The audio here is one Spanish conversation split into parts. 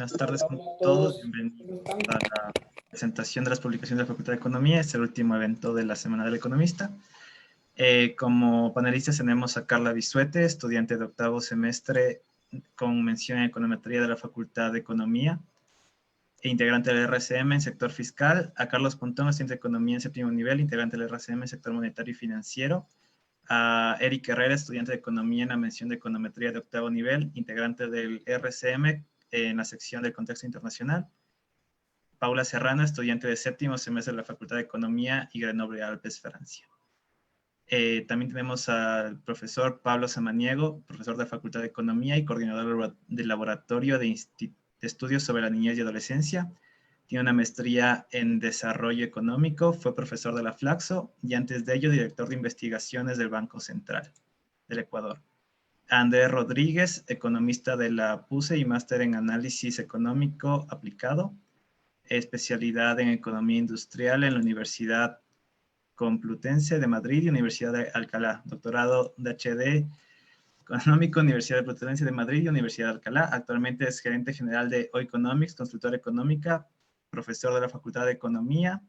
Buenas tardes con todos. Bienvenidos a la presentación de las publicaciones de la Facultad de Economía. Es el último evento de la Semana del Economista. Como panelistas tenemos a Carla Bisuete, estudiante de octavo semestre con mención en econometría de la Facultad de Economía e integrante del RCM en sector fiscal. A Carlos Pontón, estudiante de economía en séptimo nivel, integrante del RCM en sector monetario y financiero. A Eric Herrera, estudiante de economía en la mención de econometría de octavo nivel, integrante del RCM en la sección del contexto internacional. Paula Serrano, estudiante de séptimo semestre de la Facultad de Economía y Grenoble Alpes, Francia. También tenemos al profesor Pablo Samaniego, profesor de la Facultad de Economía y coordinador del Laboratorio de Estudios sobre la Niñez y Adolescencia. Tiene una maestría en Desarrollo Económico, fue profesor de la Flaxo y antes de ello director de investigaciones del Banco Central del Ecuador. Andrés Rodríguez, economista de la PUCE y máster en Análisis Económico Aplicado, especialidad en Economía Industrial en la Universidad Complutense de Madrid y Universidad de Alcalá, doctorado de HD Económico, Universidad de Complutense de Madrid y Universidad de Alcalá. Actualmente es gerente general de Oeconomics, consultora económica, profesor de la Facultad de Economía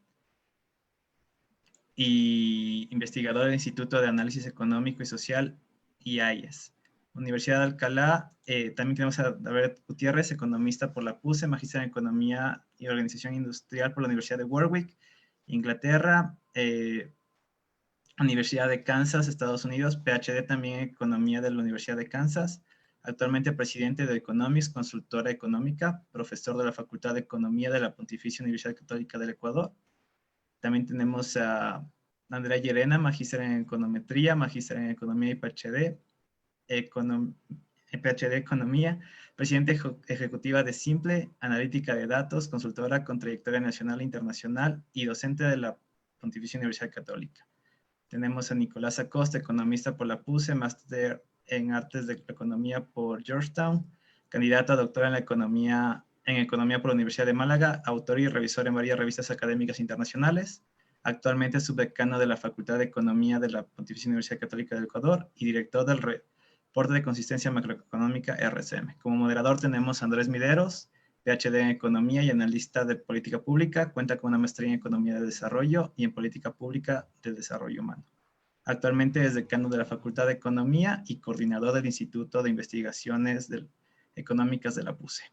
y investigador del Instituto de Análisis Económico y Social, IAIES. Universidad de Alcalá, también tenemos a David Gutiérrez, economista por la PUCE, magíster en Economía y Organización Industrial por la Universidad de Warwick, Inglaterra, Universidad de Kansas, Estados Unidos, PhD también en Economía de la Universidad de Kansas, actualmente presidente de Economics, consultora económica, profesor de la Facultad de Economía de la Pontificia Universidad Católica del Ecuador. También tenemos a Andrea Llerena, magíster en Econometría, magíster en Economía y PhD, PhD Economía, presidente ejecutiva de Simple, analítica de datos, consultora con trayectoria nacional e internacional y docente de la Pontificia Universidad Católica. Tenemos a Nicolás Acosta, economista por la PUCE, máster en Artes de la Economía por Georgetown, candidato a doctora en Economía por la Universidad de Málaga, autor y revisor en varias revistas académicas internacionales, actualmente es subdecano de la Facultad de Economía de la Pontificia Universidad Católica del Ecuador y director del Reporte de Consistencia Macroeconómica RCM. Como moderador tenemos a Andrés Mideros, PhD en Economía y analista de Política Pública, cuenta con una maestría en Economía de Desarrollo y en Política Pública de Desarrollo Humano. Actualmente es decano de la Facultad de Economía y coordinador del Instituto de Investigaciones Económicas de la PUCE.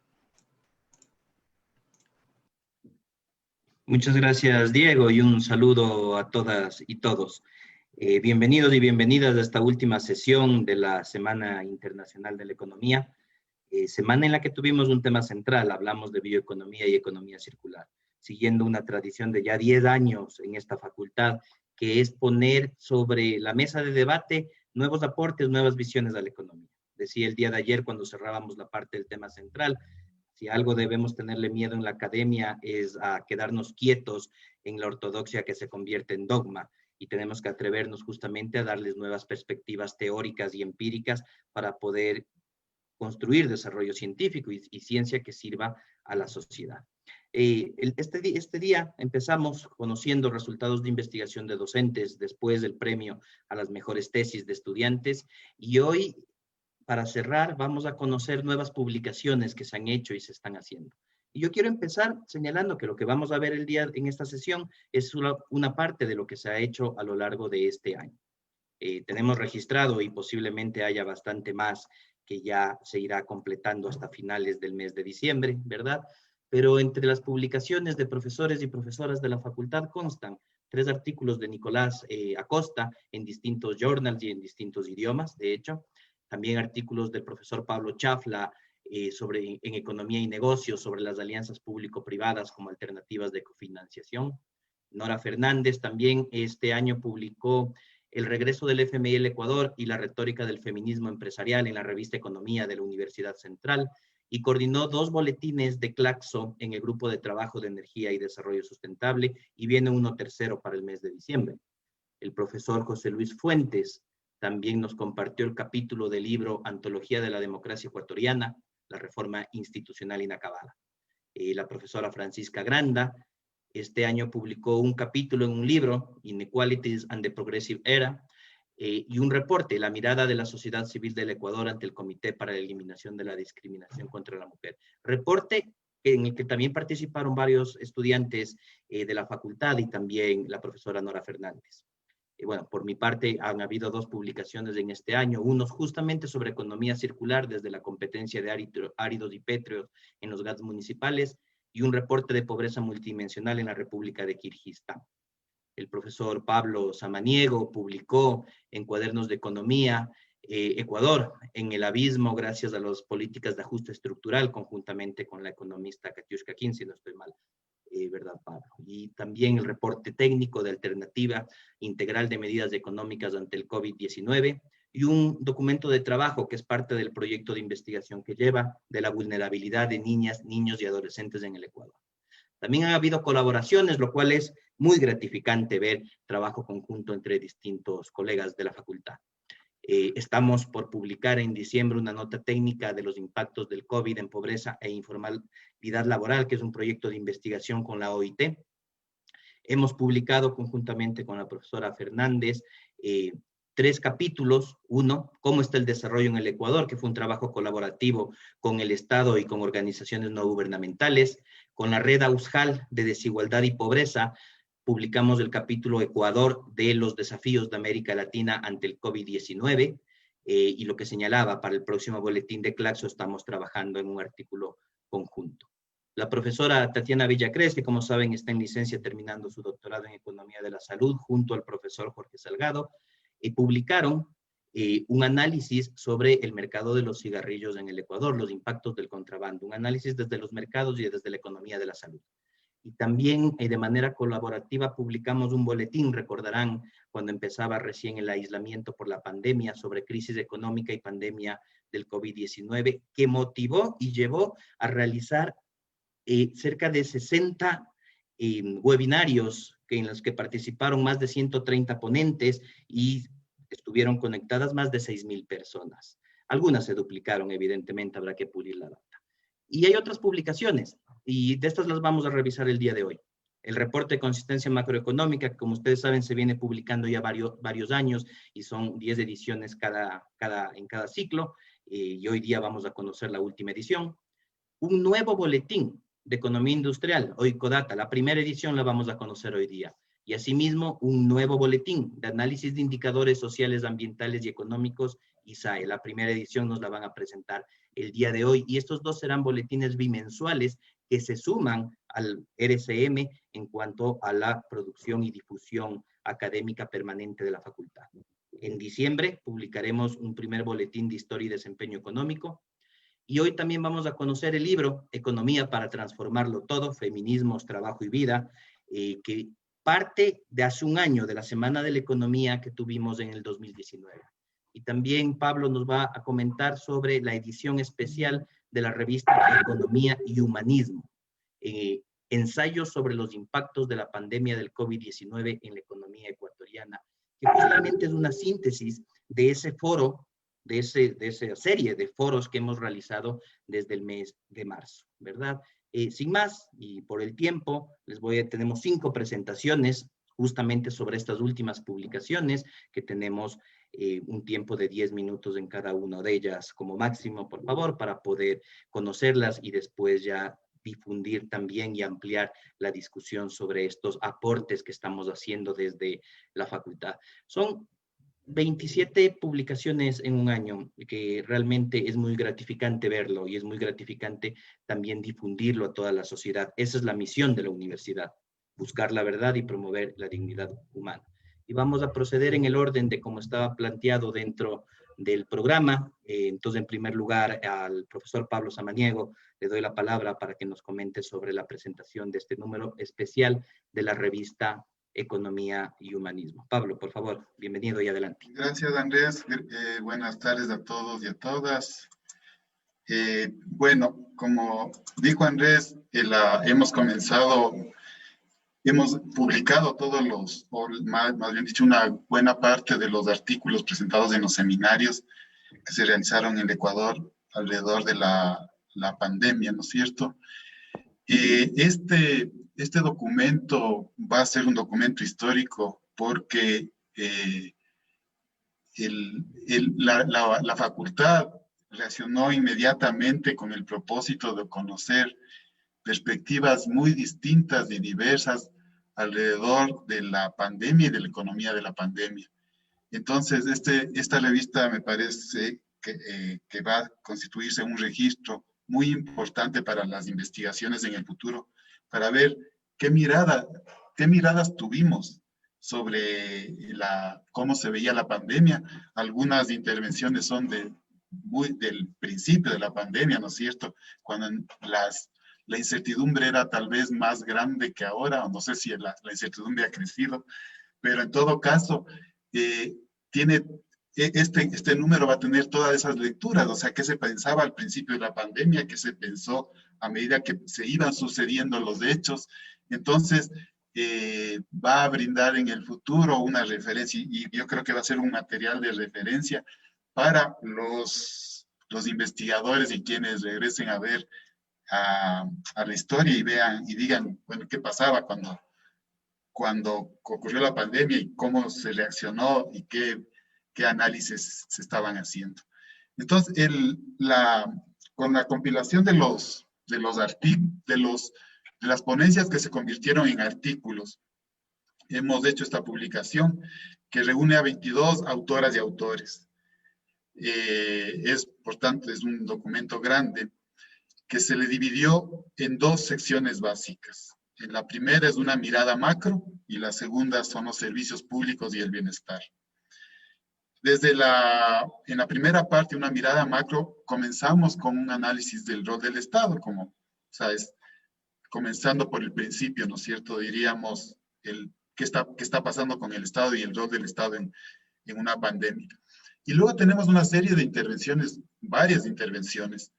Muchas gracias, Diego, y un saludo a todas y todos. Bienvenidos y bienvenidas a esta última sesión de la Semana Internacional de la Economía, semana en la que tuvimos un tema central, hablamos de bioeconomía y economía circular, siguiendo una tradición de ya 10 años en esta facultad, que es poner sobre la mesa de debate nuevos aportes, nuevas visiones a la economía. Decía el día de ayer cuando cerrábamos la parte del tema central, si algo debemos tenerle miedo en la academia es a quedarnos quietos en la ortodoxia que se convierte en dogma, y tenemos que atrevernos justamente a darles nuevas perspectivas teóricas y empíricas para poder construir desarrollo científico y ciencia que sirva a la sociedad. Este día empezamos conociendo resultados de investigación de docentes después del premio a las mejores tesis de estudiantes, y hoy, para cerrar, vamos a conocer nuevas publicaciones que se han hecho y se están haciendo. Y yo quiero empezar señalando que lo que vamos a ver en esta sesión es una parte de lo que se ha hecho a lo largo de este año. Tenemos registrado y posiblemente haya bastante más que ya se irá completando hasta finales del mes de diciembre, ¿verdad? Pero entre las publicaciones de profesores y profesoras de la facultad constan 3 artículos de Nicolás Acosta en distintos journals y en distintos idiomas, de hecho. También artículos del profesor Pablo Chafla en economía y negocios sobre las alianzas público-privadas como alternativas de cofinanciación. Nora Fernández también este año publicó El regreso del FMI al Ecuador y la retórica del feminismo empresarial en la revista Economía de la Universidad Central, y coordinó 2 boletines de Claxo en el Grupo de Trabajo de Energía y Desarrollo Sustentable, y viene uno tercero para el mes de diciembre. El profesor José Luis Fuentes también nos compartió el capítulo del libro Antología de la Democracia Ecuatoriana, la reforma institucional inacabada. La profesora Francisca Granda este año publicó un capítulo en un libro, Inequalities and the Progressive Era, y un reporte, La mirada de la sociedad civil del Ecuador ante el Comité para la Eliminación de la Discriminación contra la Mujer. Reporte en el que también participaron varios estudiantes de la facultad y también la profesora Nora Fernández. Bueno, por mi parte han habido 2 publicaciones en este año, unos justamente sobre economía circular desde la competencia de áridos y pétreos en los gas municipales y un reporte de pobreza multidimensional en la República de Kirguistán. El profesor Pablo Samaniego publicó en Cuadernos de Economía Ecuador en el abismo gracias a las políticas de ajuste estructural conjuntamente con la economista Katiuska Kin, si no estoy mal. ¿Verdad, Pablo? Y también el reporte técnico de alternativa integral de medidas económicas ante el COVID-19 y un documento de trabajo que es parte del proyecto de investigación que lleva de la vulnerabilidad de niñas, niños y adolescentes en el Ecuador. También ha habido colaboraciones, lo cual es muy gratificante ver trabajo conjunto entre distintos colegas de la facultad. Estamos por publicar en diciembre una nota técnica de los impactos del COVID en pobreza e informalidad laboral, que es un proyecto de investigación con la OIT. Hemos publicado conjuntamente con la profesora Fernández 3 capítulos. Uno, cómo está el desarrollo en el Ecuador, que fue un trabajo colaborativo con el Estado y con organizaciones no gubernamentales. Con la red AUSJAL de desigualdad y pobreza, publicamos el capítulo Ecuador de los desafíos de América Latina ante el COVID-19 y lo que señalaba para el próximo boletín de Claxo estamos trabajando en un artículo conjunto. La profesora Tatiana Villacrés, que como saben está en licencia terminando su doctorado en Economía de la Salud, junto al profesor Jorge Salgado, publicaron un análisis sobre el mercado de los cigarrillos en el Ecuador, los impactos del contrabando, un análisis desde los mercados y desde la economía de la salud. Y también de manera colaborativa publicamos un boletín, recordarán, cuando empezaba recién el aislamiento por la pandemia, sobre crisis económica y pandemia del COVID-19, que motivó y llevó a realizar cerca de 60 webinarios en los que participaron más de 130 ponentes y estuvieron conectadas más de 6,000 personas. Algunas se duplicaron, evidentemente, habrá que pulir la data. Y hay otras publicaciones, y de estas las vamos a revisar el día de hoy. El reporte de consistencia macroeconómica, que como ustedes saben, se viene publicando ya varios años y son 10 ediciones en cada ciclo, y hoy día vamos a conocer la última edición. Un nuevo boletín de economía industrial, Oicodata, la primera edición la vamos a conocer hoy día. Y asimismo, un nuevo boletín de análisis de indicadores sociales, ambientales y económicos, ISAE. La primera edición nos la van a presentar el día de hoy. Y estos 2 serán boletines bimensuales que se suman al RCM en cuanto a la producción y difusión académica permanente de la facultad. En diciembre publicaremos un primer boletín de historia y desempeño económico. Y hoy también vamos a conocer el libro Economía para transformarlo todo, feminismos, trabajo y vida, que parte de hace un año, de la Semana de la Economía que tuvimos en el 2019. Y también Pablo nos va a comentar sobre la edición especial de la revista Economía y Humanismo, ensayos sobre los impactos de la pandemia del COVID-19 en la economía ecuatoriana, que justamente es una síntesis de ese foro, de esa serie de foros que hemos realizado desde el mes de marzo, ¿verdad? Sin más, y por el tiempo, tenemos 5 presentaciones justamente sobre estas últimas publicaciones, que tenemos un tiempo de 10 minutos en cada una de ellas como máximo, por favor, para poder conocerlas y después ya difundir también y ampliar la discusión sobre estos aportes que estamos haciendo desde la facultad. Son 27 publicaciones en un año, que realmente es muy gratificante verlo y es muy gratificante también difundirlo a toda la sociedad. Esa es la misión de la universidad, buscar la verdad y promover la dignidad humana. Y vamos a proceder en el orden de cómo estaba planteado dentro del programa. Entonces, en primer lugar, al profesor Pablo Samaniego le doy la palabra para que nos comente sobre la presentación de este número especial de la revista Economía y Humanismo. Pablo, por favor, bienvenido y adelante. Gracias, Andrés. Buenas tardes a todos y a todas. Bueno, como dijo Andrés, hemos publicado o más bien dicho, una buena parte de los artículos presentados en los seminarios que se realizaron en el Ecuador alrededor de la pandemia, ¿no es cierto? Este documento va a ser un documento histórico porque la facultad reaccionó inmediatamente con el propósito de conocer perspectivas muy distintas y diversas alrededor de la pandemia y de la economía de la pandemia. Entonces, esta revista me parece que va a constituirse un registro muy importante para las investigaciones en el futuro, para ver qué miradas tuvimos sobre cómo se veía la pandemia. Algunas intervenciones son del principio de la pandemia, ¿no es cierto? Cuando la incertidumbre era tal vez más grande que ahora, o no sé si la incertidumbre ha crecido, pero en todo caso, este número va a tener todas esas lecturas, o sea, qué se pensaba al principio de la pandemia, qué se pensó a medida que se iban sucediendo los hechos. Entonces, va a brindar en el futuro una referencia, y yo creo que va a ser un material de referencia para los investigadores y quienes regresen a ver a la historia y vean y digan, bueno, qué pasaba cuando ocurrió la pandemia y cómo se reaccionó y qué análisis se estaban haciendo. Entonces, con la compilación de las ponencias que se convirtieron en artículos, hemos hecho esta publicación que reúne a 22 autoras y autores. Por tanto, es un documento grande que se le dividió en dos secciones básicas. La primera es una mirada macro y la segunda son los servicios públicos y el bienestar. En la primera parte, una mirada macro, comenzamos con un análisis del rol del Estado, como sabes, comenzando por el principio, ¿no es cierto? Diríamos, qué está pasando con el Estado y el rol del Estado en una pandemia. Y luego tenemos una serie de intervenciones, varias intervenciones,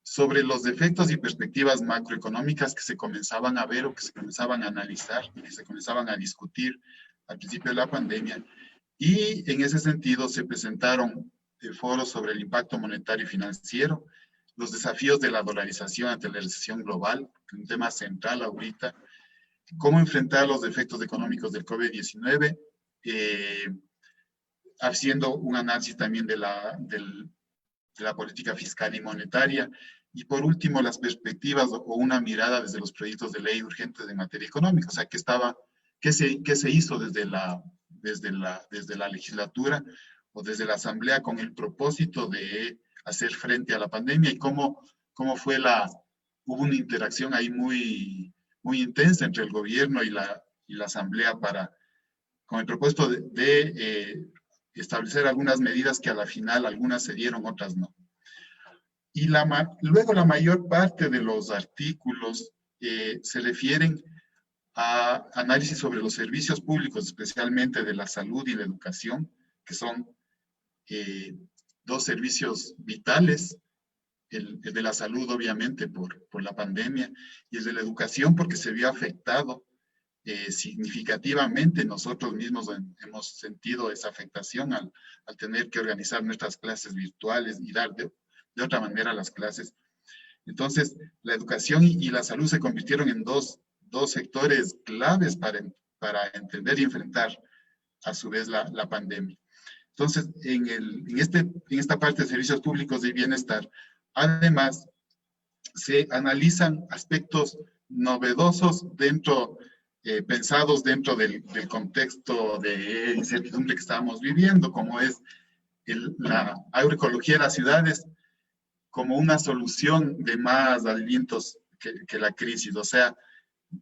sobre los efectos y perspectivas macroeconómicas que se comenzaban a ver o que se comenzaban a analizar y que se comenzaban a discutir al principio de la pandemia. Y en ese sentido se presentaron foros sobre el impacto monetario y financiero, los desafíos de la dolarización ante la recesión global, un tema central ahorita, cómo enfrentar los efectos económicos del COVID-19, haciendo un análisis también de la política fiscal y monetaria, y por último las perspectivas o una mirada desde los proyectos de ley urgentes en materia económica, o sea, qué se hizo desde la legislatura o desde la asamblea con el propósito de hacer frente a la pandemia y cómo hubo una interacción ahí muy, muy intensa entre el gobierno y la asamblea con el propósito de establecer algunas medidas que a la final algunas se dieron, otras no. Y luego la mayor parte de los artículos se refieren a análisis sobre los servicios públicos, especialmente de la salud y la educación, que son dos servicios vitales, el de la salud obviamente por la pandemia, y el de la educación porque se vio afectado significativamente. Nosotros mismos hemos sentido esa afectación al tener que organizar nuestras clases virtuales y dar de otra manera las clases. Entonces, la educación y la salud se convirtieron en dos sectores claves para entender y enfrentar a su vez la pandemia. Entonces, en esta parte de servicios públicos y bienestar, además, se analizan aspectos novedosos pensados dentro del contexto de incertidumbre que estábamos viviendo, como es la agroecología de las ciudades como una solución de más alientos que la crisis. O sea,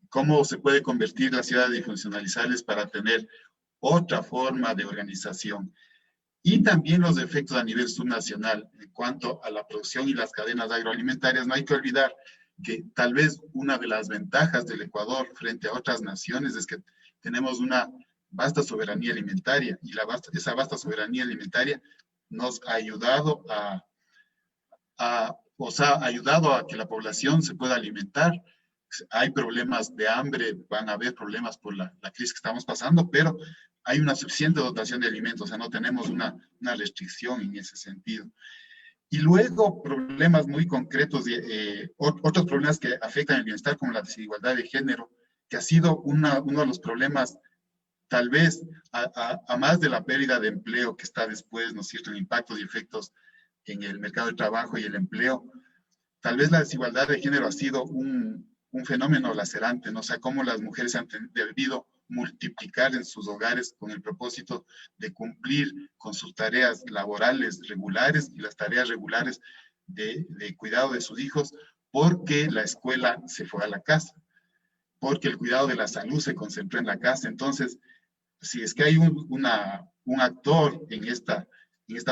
cómo se puede convertir las ciudades y funcionalizarles para tener otra forma de organización. Y también los efectos a nivel subnacional en cuanto a la producción y las cadenas agroalimentarias. No hay que olvidar que tal vez una de las ventajas del Ecuador frente a otras naciones es que tenemos una vasta soberanía alimentaria y esa vasta soberanía alimentaria nos ha ayudado a que la población se pueda alimentar. Hay problemas de hambre, van a haber problemas por la crisis que estamos pasando, pero hay una suficiente dotación de alimentos, o sea, no tenemos una restricción en ese sentido. Y luego problemas muy concretos, otros problemas que afectan el bienestar, como la desigualdad de género, que ha sido uno de los problemas tal vez, a más de la pérdida de empleo que está después, ¿no es cierto?, en impactos y efectos en el mercado de trabajo y el empleo, tal vez la desigualdad de género ha sido un fenómeno lacerante, ¿no? O sea, cómo las mujeres han debido multiplicar en sus hogares con el propósito de cumplir con sus tareas laborales regulares y las tareas regulares de cuidado de sus hijos, porque la escuela se fue a la casa, porque el cuidado de la salud se concentró en la casa. Entonces, si es que hay un actor en esta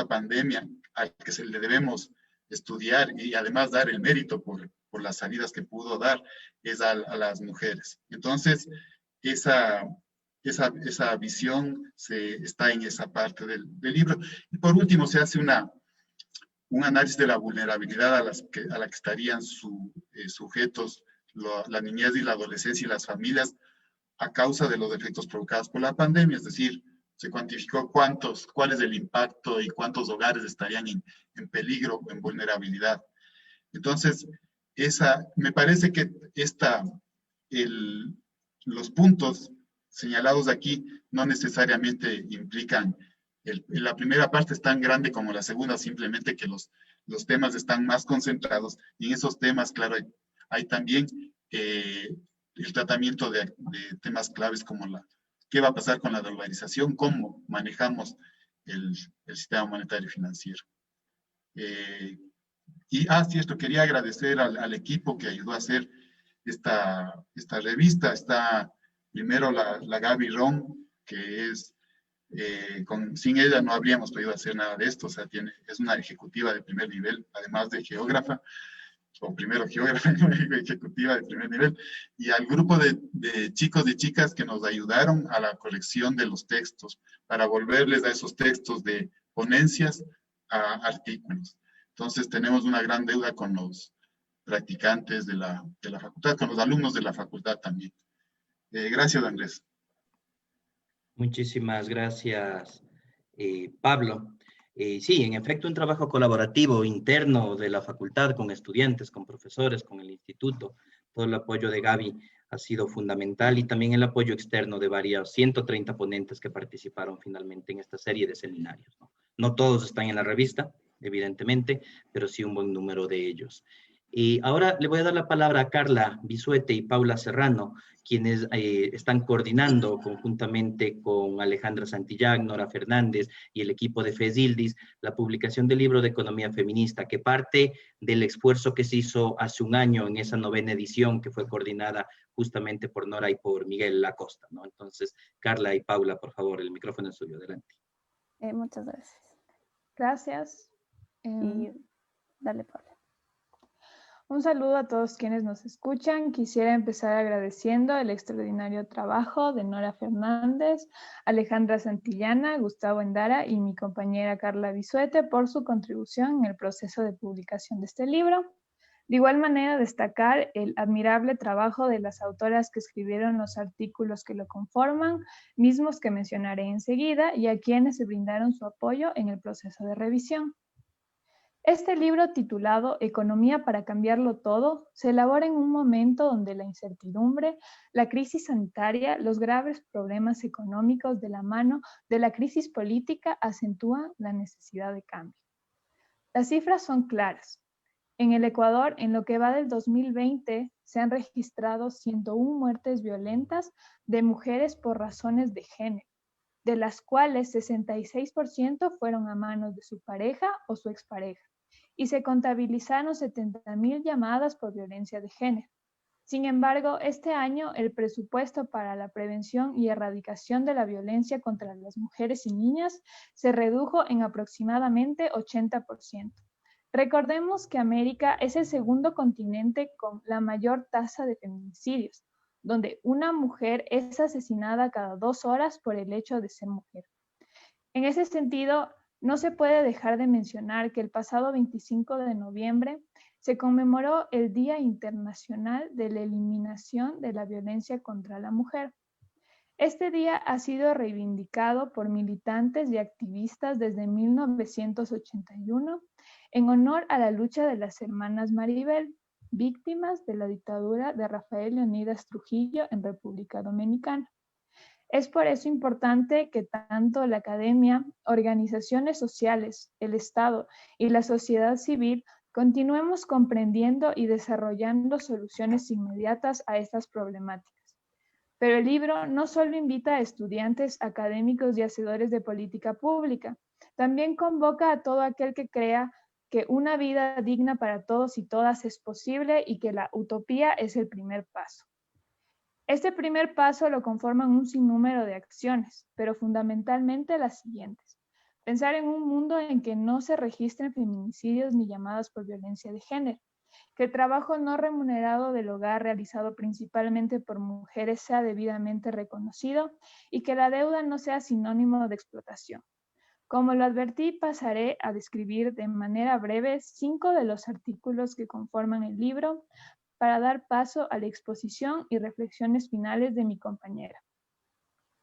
pandemia al que se le debemos estudiar y además dar el mérito por las salidas que pudo dar, es a las mujeres. Entonces, esa visión está en esa parte del libro. Y por último, se hace un análisis de la vulnerabilidad a la que estarían sujetos la niñez y la adolescencia y las familias a causa de los efectos provocados por la pandemia, es decir, se cuantificó cuál es el impacto y cuántos hogares estarían en peligro, en vulnerabilidad. Entonces, me parece que los puntos señalados aquí no necesariamente implican, la primera parte es tan grande como la segunda, simplemente que los temas están más concentrados y en esos temas, claro, hay también el tratamiento de temas claves como qué va a pasar con la dolarización, cómo manejamos el sistema monetario y financiero. Sí, esto quería agradecer al equipo que ayudó a hacer esta revista. Está primero la Gaby Ron, que es, sin ella no habríamos podido hacer nada de esto, o sea, es una ejecutiva de primer nivel, además de geógrafa, o primero geógrafa, ejecutiva de primer nivel, y al grupo de chicos y chicas que nos ayudaron a la corrección de los textos, para volverles a esos textos de ponencias a artículos. Entonces tenemos una gran deuda con los practicantes de la facultad, con los alumnos de la facultad también. Gracias, Andrés. Muchísimas gracias, Pablo. Sí, en efecto, un trabajo colaborativo interno de la facultad con estudiantes, con profesores, con el instituto. Todo el apoyo de Gaby ha sido fundamental y también el apoyo externo de varios 130 ponentes que participaron finalmente en esta serie de seminarios, ¿no? No todos están en la revista, evidentemente, pero sí un buen número de ellos. Y ahora le voy a dar la palabra a Carla Bisuete y Paula Serrano, quienes están coordinando conjuntamente con Alejandra Santillán, Nora Fernández y el equipo de FESILDIS la publicación del libro de Economía Feminista, que parte del esfuerzo que se hizo hace un año en esa 9ª edición que fue coordinada justamente por Nora y por Miguel Acosta, ¿no? Entonces, Carla y Paula, por favor, el micrófono es suyo, adelante. Muchas gracias. Gracias. Y dale, Paula. Un saludo a todos quienes nos escuchan. Quisiera empezar agradeciendo el extraordinario trabajo de Nora Fernández, Alejandra Santillana, Gustavo Endara y mi compañera Carla Bisuete por su contribución en el proceso de publicación de este libro. De igual manera, destacar el admirable trabajo de las autoras que escribieron los artículos que lo conforman, mismos que mencionaré enseguida, y a quienes se brindaron su apoyo en el proceso de revisión. Este libro, titulado Economía para cambiarlo todo, se elabora en un momento donde la incertidumbre, la crisis sanitaria, los graves problemas económicos de la mano de la crisis política acentúan la necesidad de cambio. Las cifras son claras. En el Ecuador, en lo que va del 2020, se han registrado 101 muertes violentas de mujeres por razones de género, de las cuales 66% fueron a manos de su pareja o su expareja, y se contabilizaron 70.000 llamadas por violencia de género. Sin embargo, este año el presupuesto para la prevención y erradicación de la violencia contra las mujeres y niñas se redujo en aproximadamente 80%. Recordemos que América es el segundo continente con la mayor tasa de feminicidios, donde una mujer es asesinada cada 2 horas por el hecho de ser mujer. En ese sentido, no se puede dejar de mencionar que el pasado 25 de noviembre se conmemoró el Día Internacional de la Eliminación de la Violencia contra la Mujer. Este día ha sido reivindicado por militantes y activistas desde 1981 en honor a la lucha de las hermanas Maribel, víctimas de la dictadura de Rafael Leónidas Trujillo en República Dominicana. Es por eso importante que tanto la academia, organizaciones sociales, el Estado y la sociedad civil continuemos comprendiendo y desarrollando soluciones inmediatas a estas problemáticas. Pero el libro no solo invita a estudiantes, académicos y hacedores de política pública, también convoca a todo aquel que crea que una vida digna para todos y todas es posible y que la utopía es el primer paso. Este primer paso lo conforman un sinnúmero de acciones, pero fundamentalmente las siguientes. Pensar en un mundo en que no se registren feminicidios ni llamadas por violencia de género, que el trabajo no remunerado del hogar realizado principalmente por mujeres sea debidamente reconocido y que la deuda no sea sinónimo de explotación. Como lo advertí, pasaré a describir de manera breve 5 de los artículos que conforman el libro para dar paso a la exposición y reflexiones finales de mi compañera.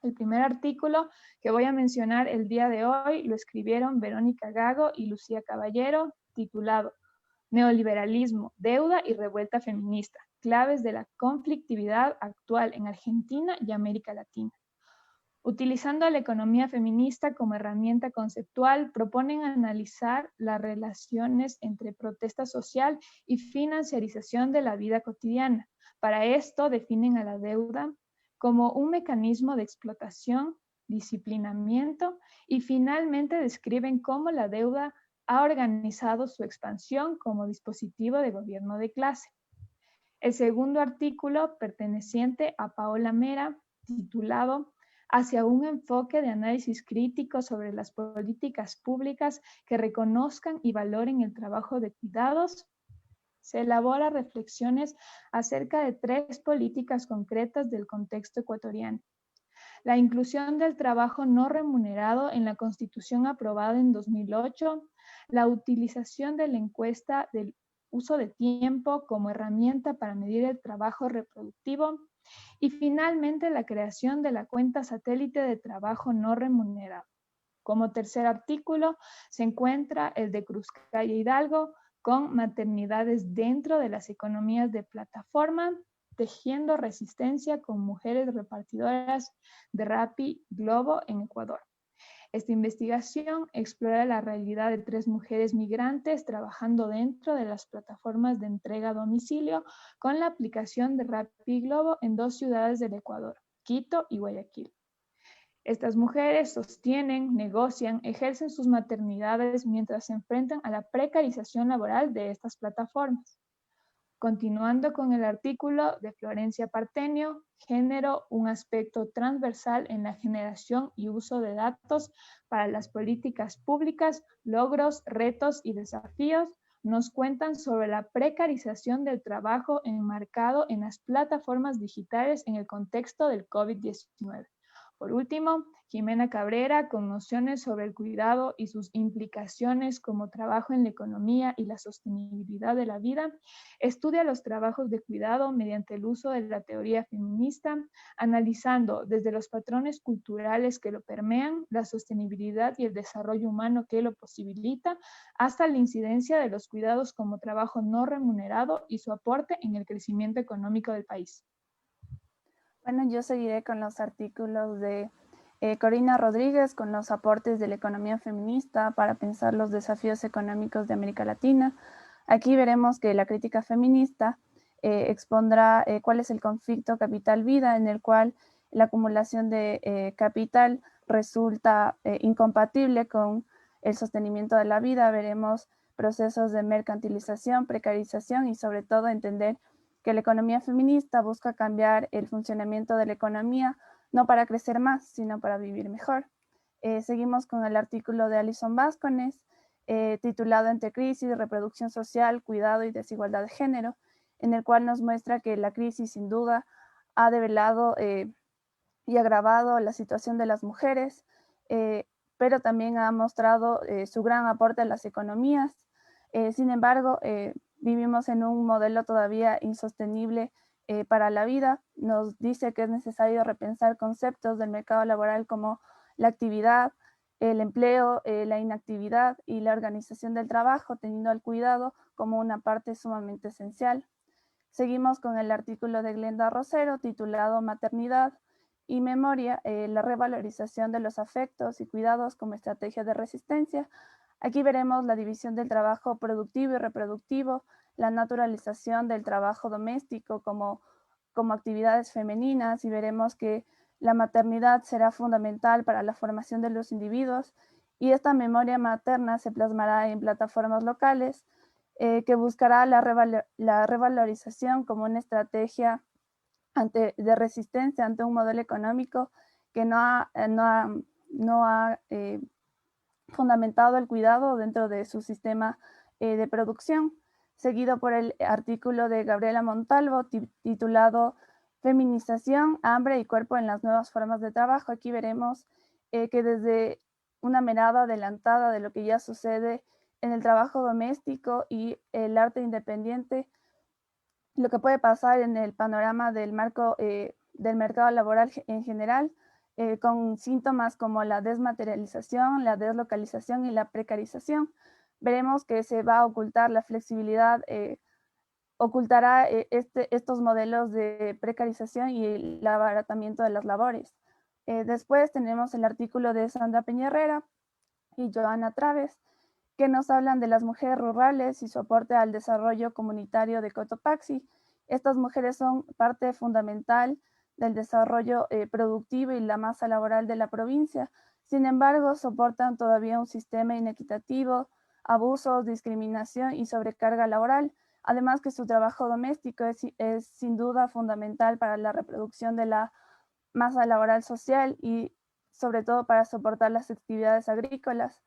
El primer artículo que voy a mencionar el día de hoy lo escribieron Verónica Gago y Lucía Caballero, titulado Neoliberalismo, deuda y revuelta feminista, claves de la conflictividad actual en Argentina y América Latina. Utilizando la economía feminista como herramienta conceptual, proponen analizar las relaciones entre protesta social y financiarización de la vida cotidiana. Para esto definen a la deuda como un mecanismo de explotación, disciplinamiento y finalmente describen cómo la deuda ha organizado su expansión como dispositivo de gobierno de clase. El segundo artículo, perteneciente a Paola Mera, titulado Hacia un enfoque de análisis crítico sobre las políticas públicas que reconozcan y valoren el trabajo de cuidados, se elabora reflexiones acerca de 3 políticas concretas del contexto ecuatoriano. La inclusión del trabajo no remunerado en la Constitución aprobada en 2008, la utilización de la encuesta del uso de tiempo como herramienta para medir el trabajo reproductivo y finalmente la creación de la cuenta satélite de trabajo no remunerado. Como tercer artículo se encuentra el de Cruzcalle Hidalgo con maternidades dentro de las economías de plataforma, tejiendo resistencia con mujeres repartidoras de Rappi Globo en Ecuador. Esta investigación explora la realidad de 3 mujeres migrantes trabajando dentro de las plataformas de entrega a domicilio con la aplicación de Rappi Globo en 2 ciudades del Ecuador, Quito y Guayaquil. Estas mujeres sostienen, negocian, ejercen sus maternidades mientras se enfrentan a la precarización laboral de estas plataformas. Continuando con el artículo de Florencia Partenio, género, un aspecto transversal en la generación y uso de datos para las políticas públicas, logros, retos y desafíos, nos cuentan sobre la precarización del trabajo enmarcado en las plataformas digitales en el contexto del COVID-19. Por último, Jimena Cabrera, con nociones sobre el cuidado y sus implicaciones como trabajo en la economía y la sostenibilidad de la vida, estudia los trabajos de cuidado mediante el uso de la teoría feminista, analizando desde los patrones culturales que lo permean, la sostenibilidad y el desarrollo humano que lo posibilita, hasta la incidencia de los cuidados como trabajo no remunerado y su aporte en el crecimiento económico del país. Bueno, yo seguiré con los artículos de Corina Rodríguez con los aportes de la economía feminista para pensar los desafíos económicos de América Latina. Aquí veremos que la crítica feminista expondrá cuál es el conflicto capital-vida en el cual la acumulación de capital resulta incompatible con el sostenimiento de la vida. Veremos procesos de mercantilización, precarización y sobre todo entender que la economía feminista busca cambiar el funcionamiento de la economía, no para crecer más, sino para vivir mejor. Seguimos con el artículo de Alison Vázquez, titulado Entre crisis, reproducción social, cuidado y desigualdad de género, en el cual nos muestra que la crisis sin duda ha develado y agravado la situación de las mujeres, pero también ha mostrado su gran aporte a las economías. Sin embargo, vivimos en un modelo todavía insostenible para la vida. Nos dice que es necesario repensar conceptos del mercado laboral como la actividad, el empleo, la inactividad y la organización del trabajo, teniendo al cuidado como una parte sumamente esencial. Seguimos con el artículo de Glenda Rosero titulado Maternidad, y memoria, la revalorización de los afectos y cuidados como estrategia de resistencia. Aquí veremos la división del trabajo productivo y reproductivo, la naturalización del trabajo doméstico como actividades femeninas, y veremos que la maternidad será fundamental para la formación de los individuos, y esta memoria materna se plasmará en plataformas locales que buscará la revalorización como una estrategia de resistencia ante un modelo económico que no ha fundamentado el cuidado dentro de su sistema de producción, seguido por el artículo de Gabriela Montalvo titulado Feminización, hambre y cuerpo en las nuevas formas de trabajo. Aquí veremos que desde una mirada adelantada de lo que ya sucede en el trabajo doméstico y el arte independiente, lo que puede pasar en el panorama del marco del mercado laboral en general, con síntomas como la desmaterialización, la deslocalización y la precarización. Veremos que se va a ocultar la flexibilidad, ocultará estos modelos de precarización y el abaratamiento de las labores. Después tenemos el artículo de Sandra Peña-Herrera y Joana Traves, que nos hablan de las mujeres rurales y su aporte al desarrollo comunitario de Cotopaxi. Estas mujeres son parte fundamental del desarrollo productivo y la masa laboral de la provincia. Sin embargo, soportan todavía un sistema inequitativo, abusos, discriminación y sobrecarga laboral. Además que su trabajo doméstico es sin duda fundamental para la reproducción de la masa laboral social y sobre todo para soportar las actividades agrícolas.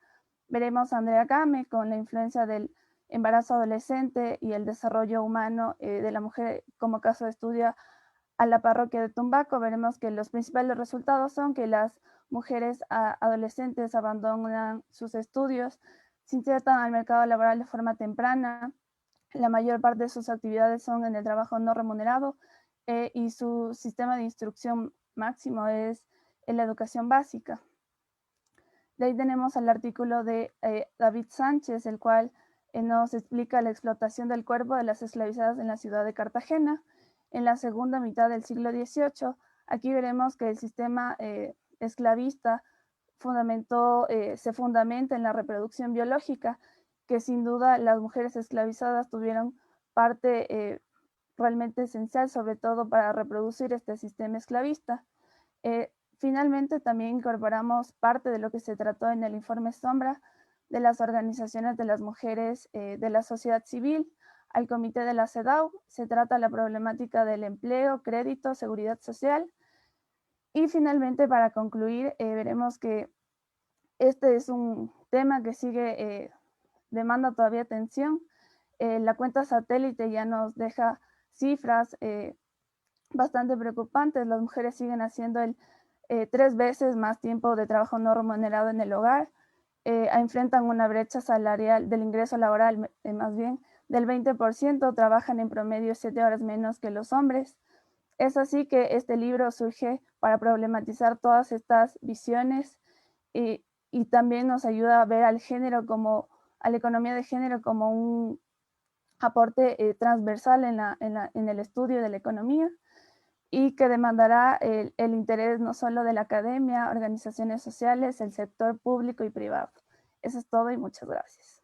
Veremos a Andrea Game con la influencia del embarazo adolescente y el desarrollo humano de la mujer como caso de estudio a la parroquia de Tumbaco. Veremos que los principales resultados son que las mujeres adolescentes abandonan sus estudios, se insertan al mercado laboral de forma temprana, la mayor parte de sus actividades son en el trabajo no remunerado y su sistema de instrucción máximo es en la educación básica. De ahí tenemos el artículo de David Sánchez, el cual nos explica la explotación del cuerpo de las esclavizadas en la ciudad de Cartagena en la segunda mitad del siglo XVIII. Aquí veremos que el sistema esclavista se fundamenta en la reproducción biológica, que sin duda las mujeres esclavizadas tuvieron parte realmente esencial, sobre todo para reproducir este sistema esclavista. Finalmente, también incorporamos parte de lo que se trató en el informe Sombra de las organizaciones de las mujeres de la sociedad civil al comité de la CEDAW. Se trata la problemática del empleo, crédito, seguridad social. Y finalmente, para concluir, veremos que este es un tema que sigue, demanda todavía atención. La cuenta satélite ya nos deja cifras bastante preocupantes. Las mujeres siguen haciendo 3 veces más tiempo de trabajo no remunerado en el hogar, enfrentan una brecha salarial del ingreso laboral, más bien del 20%, trabajan en promedio 7 horas menos que los hombres. Es así que este libro surge para problematizar todas estas visiones y también nos ayuda a ver al género a la economía de género como un aporte transversal en el estudio de la economía, y que demandará el interés no solo de la academia, organizaciones sociales, el sector público y privado. Eso es todo y muchas gracias.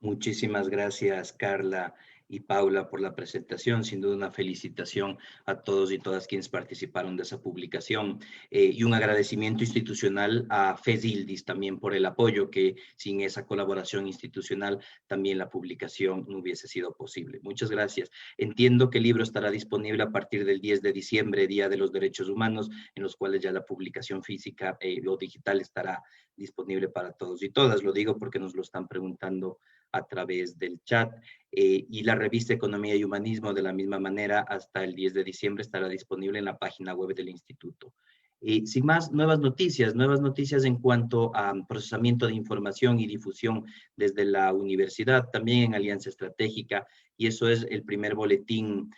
Muchísimas gracias, Carla y Paula, por la presentación. Sin duda una felicitación a todos y todas quienes participaron de esa publicación y un agradecimiento institucional a FESILDIS también por el apoyo, que sin esa colaboración institucional también la publicación no hubiese sido posible. Muchas gracias. Entiendo que el libro estará disponible a partir del 10 de diciembre, Día de los Derechos Humanos, en los cuales ya la publicación física o digital estará disponible para todos y todas. Lo digo porque nos lo están preguntando a través del chat. Y la revista Economía y Humanismo, de la misma manera, hasta el 10 de diciembre estará disponible en la página web del instituto. Sin más, nuevas noticias en cuanto a procesamiento de información y difusión desde la universidad, también en alianza estratégica, y eso es el primer boletín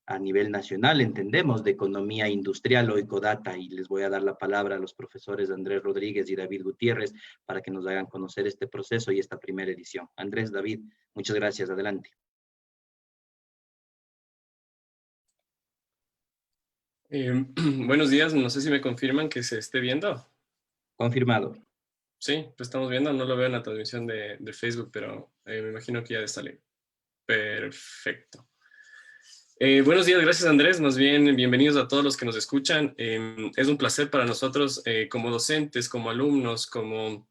a nivel nacional, entendemos, de economía industrial o Ecodata, y les voy a dar la palabra a los profesores Andrés Rodríguez y David Gutiérrez para que nos hagan conocer este proceso y esta primera edición. Andrés, David, muchas gracias. Adelante. Buenos días, no sé si me confirman que se esté viendo. Confirmado. Sí, lo estamos viendo, no lo veo en la transmisión de Facebook, pero me imagino que ya de salir. Perfecto. Buenos días, gracias Andrés, más bien bienvenidos a todos los que nos escuchan. Es un placer para nosotros como docentes, como alumnos, como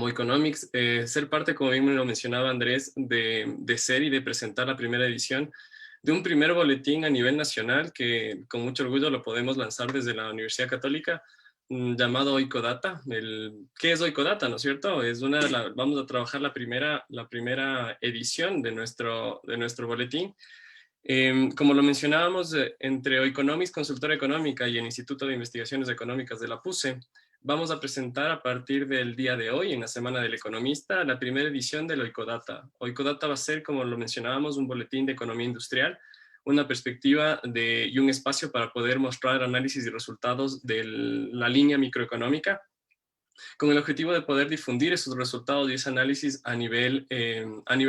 Economics, ser parte, como bien me lo mencionaba Andrés, de ser y de presentar la primera edición de un primer boletín a nivel nacional que con mucho orgullo lo podemos lanzar desde la Universidad Católica, llamado Oicodata. ¿Qué es Oicodata, no es cierto? Vamos a trabajar la primera edición de nuestro boletín. Como lo mencionábamos, entre Oeconomics, Consultora Económica y el Instituto de Investigaciones Económicas de la PUCE, vamos a presentar a partir del día de hoy, en la Semana del Economista, la primera edición del Oicodata. Oicodata va a ser, como lo mencionábamos, un boletín de economía industrial, una perspectiva y un espacio para poder mostrar análisis y resultados de la línea microeconómica, con el objetivo de poder difundir esos resultados y ese análisis a nivel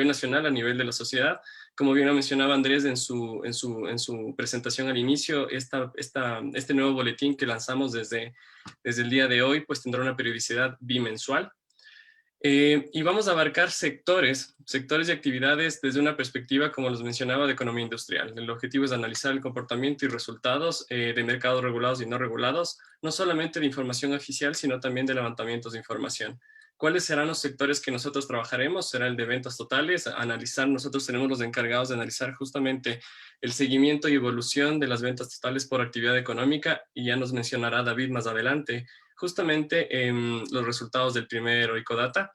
nacional, a nivel de la sociedad. Como bien lo mencionaba Andrés en su presentación al inicio, este nuevo boletín que lanzamos desde el día de hoy, pues tendrá una periodicidad bimensual. Y vamos a abarcar sectores y actividades desde una perspectiva, como les mencionaba, de economía industrial. El objetivo es analizar el comportamiento y resultados de mercados regulados y no regulados, no solamente de información oficial, sino también de levantamientos de información. ¿Cuáles serán los sectores que nosotros trabajaremos? Será el de ventas totales, nosotros tenemos los encargados de analizar justamente el seguimiento y evolución de las ventas totales por actividad económica, y ya nos mencionará David más adelante justamente los resultados del primer Oicodata.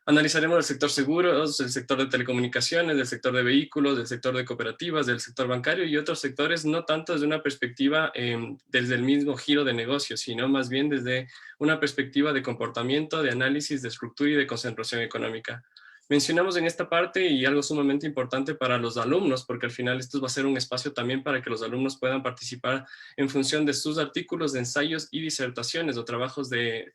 Analizaremos el sector seguros, el sector de telecomunicaciones, el sector de vehículos, el sector de cooperativas, del sector bancario y otros sectores, no tanto desde una perspectiva desde el mismo giro de negocio, sino más bien desde una perspectiva de comportamiento, de análisis, de estructura y de concentración económica. Mencionamos en esta parte, y algo sumamente importante para los alumnos, porque al final esto va a ser un espacio también para que los alumnos puedan participar en función de sus artículos de ensayos y disertaciones o trabajos de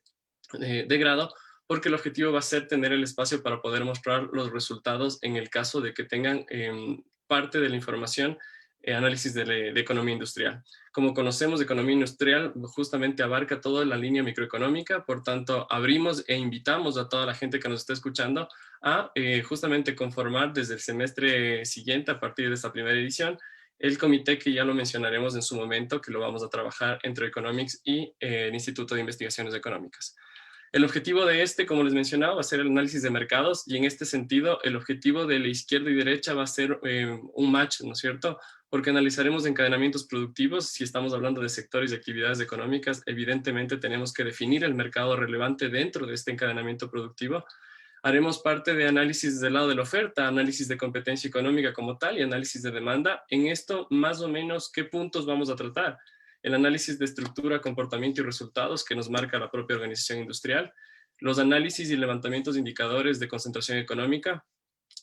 grado, porque el objetivo va a ser tener el espacio para poder mostrar los resultados en el caso de que tengan parte de la información, análisis de economía industrial. Como conocemos, economía industrial justamente abarca toda la línea microeconómica, por tanto, abrimos e invitamos a toda la gente que nos está escuchando a justamente conformar desde el semestre siguiente, a partir de esta primera edición, el comité que ya lo mencionaremos en su momento, que lo vamos a trabajar entre Economics y el Instituto de Investigaciones Económicas. El objetivo de como les mencionaba, va a ser el análisis de mercados, y en este sentido, el objetivo de la izquierda y derecha va a ser un match, ¿no es cierto? Porque analizaremos encadenamientos productivos. Si estamos hablando de sectores y actividades económicas, evidentemente tenemos que definir el mercado relevante dentro de este encadenamiento productivo. Haremos parte de análisis del lado de la oferta, análisis de competencia económica como tal y análisis de demanda. En esto, más o menos, ¿qué puntos vamos a tratar? El análisis de estructura, comportamiento y resultados que nos marca la propia organización industrial, los análisis y levantamientos de indicadores de concentración económica,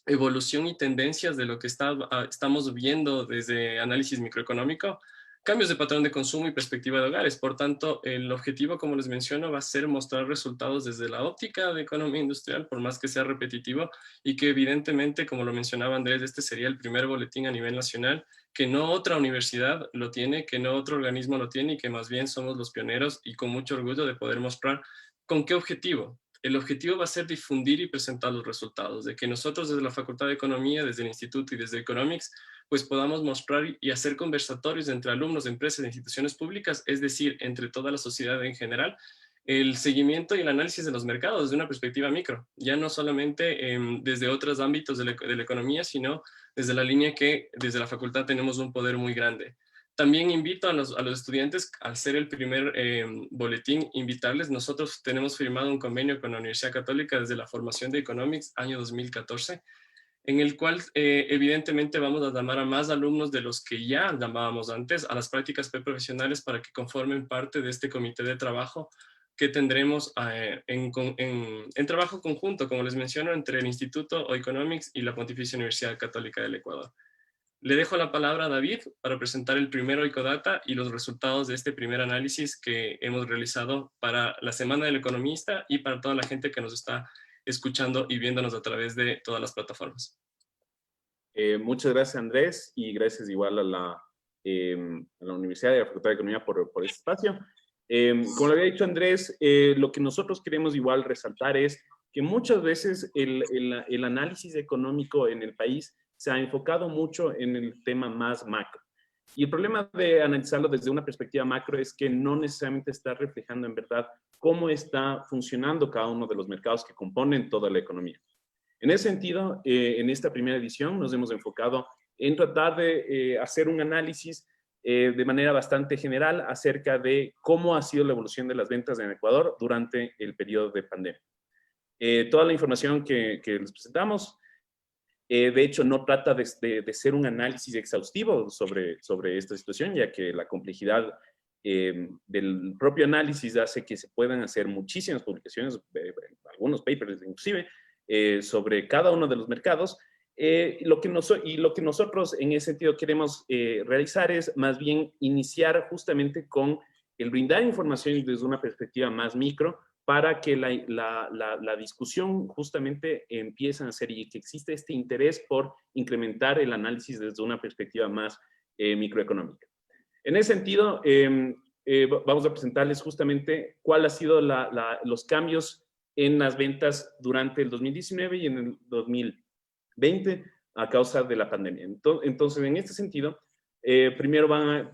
evolución y tendencias de lo que estamos viendo desde análisis microeconómico, cambios de patrón de consumo y perspectiva de hogares. Por tanto, el objetivo, como les menciono, va a ser mostrar resultados desde la óptica de economía industrial, por más que sea repetitivo, y que evidentemente, como lo mencionaba Andrés, este sería el primer boletín a nivel nacional, que no otra universidad lo tiene, que no otro organismo lo tiene, y que más bien somos los pioneros, y con mucho orgullo de poder mostrar con qué objetivo. El objetivo va a ser difundir y presentar los resultados, de que nosotros desde la Facultad de Economía, desde el Instituto y desde Economics, pues podamos mostrar y hacer conversatorios entre alumnos de empresas e instituciones públicas, es decir, entre toda la sociedad en general, el seguimiento y el análisis de los mercados desde una perspectiva micro, ya no solamente desde otros ámbitos de la economía, sino desde la línea que desde la facultad tenemos un poder muy grande. También invito a los estudiantes, al ser el primer boletín, invitarles. Nosotros tenemos firmado un convenio con la Universidad Católica desde la formación de Economics, año 2014, en el cual evidentemente vamos a llamar a más alumnos de los que ya llamábamos antes a las prácticas preprofesionales para que conformen parte de este comité de trabajo que tendremos en trabajo conjunto, como les menciono, entre el Instituto Economics y la Pontificia Universidad Católica del Ecuador. Le dejo la palabra a David para presentar el primer Oicodata y los resultados de este primer análisis que hemos realizado para la Semana del Economista y para toda la gente que nos está escuchando y viéndonos a través de todas las plataformas. Muchas gracias, Andrés, y gracias igual a a la Universidad de la Facultad de Economía por este espacio. Como lo había dicho Andrés, lo que nosotros queremos igual resaltar es que muchas veces el análisis económico en el país se ha enfocado mucho en el tema más macro. Y el problema de analizarlo desde una perspectiva macro es que no necesariamente está reflejando en verdad cómo está funcionando cada uno de los mercados que componen toda la economía. En ese sentido, en esta primera edición nos hemos enfocado en tratar de hacer un análisis de manera bastante general acerca de cómo ha sido la evolución de las ventas en Ecuador durante el periodo de pandemia. Toda la información que les presentamos, de hecho, no trata de ser un análisis exhaustivo sobre esta situación, ya que la complejidad del propio análisis hace que se puedan hacer muchísimas publicaciones, algunos papers inclusive, sobre cada uno de los mercados. Lo que nosotros en ese sentido queremos realizar es más bien iniciar justamente con el brindar información desde una perspectiva más micro, para que la discusión justamente empiece a ser y que existe este interés por incrementar el análisis desde una perspectiva más microeconómica. En ese sentido, vamos a presentarles justamente cuál ha sido los cambios en las ventas durante el 2019 y en el 2020 a causa de la pandemia. Entonces, en este sentido, primero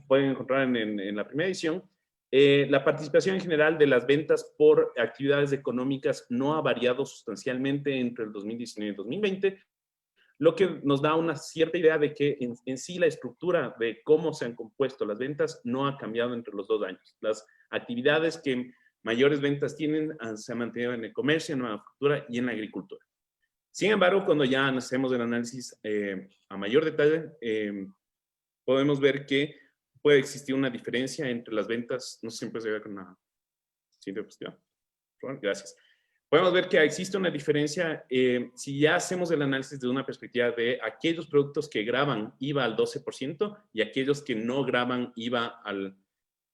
pueden encontrar en la primera edición la participación en general de las ventas por actividades económicas no ha variado sustancialmente entre el 2019 y el 2020, lo que nos da una cierta idea de que en sí la estructura de cómo se han compuesto las ventas no ha cambiado entre los 2 años. Las actividades que mayores ventas tienen se han mantenido en el comercio, en la manufactura y en la agricultura. Sin embargo, cuando ya hacemos el análisis a mayor detalle, podemos ver que puede existir una diferencia entre las ventas. No sé si siempre se ve con una siguiente diapositiva. Gracias. Podemos ver que existe una diferencia si ya hacemos el análisis de una perspectiva de aquellos productos que graban IVA al 12% y aquellos que no graban IVA al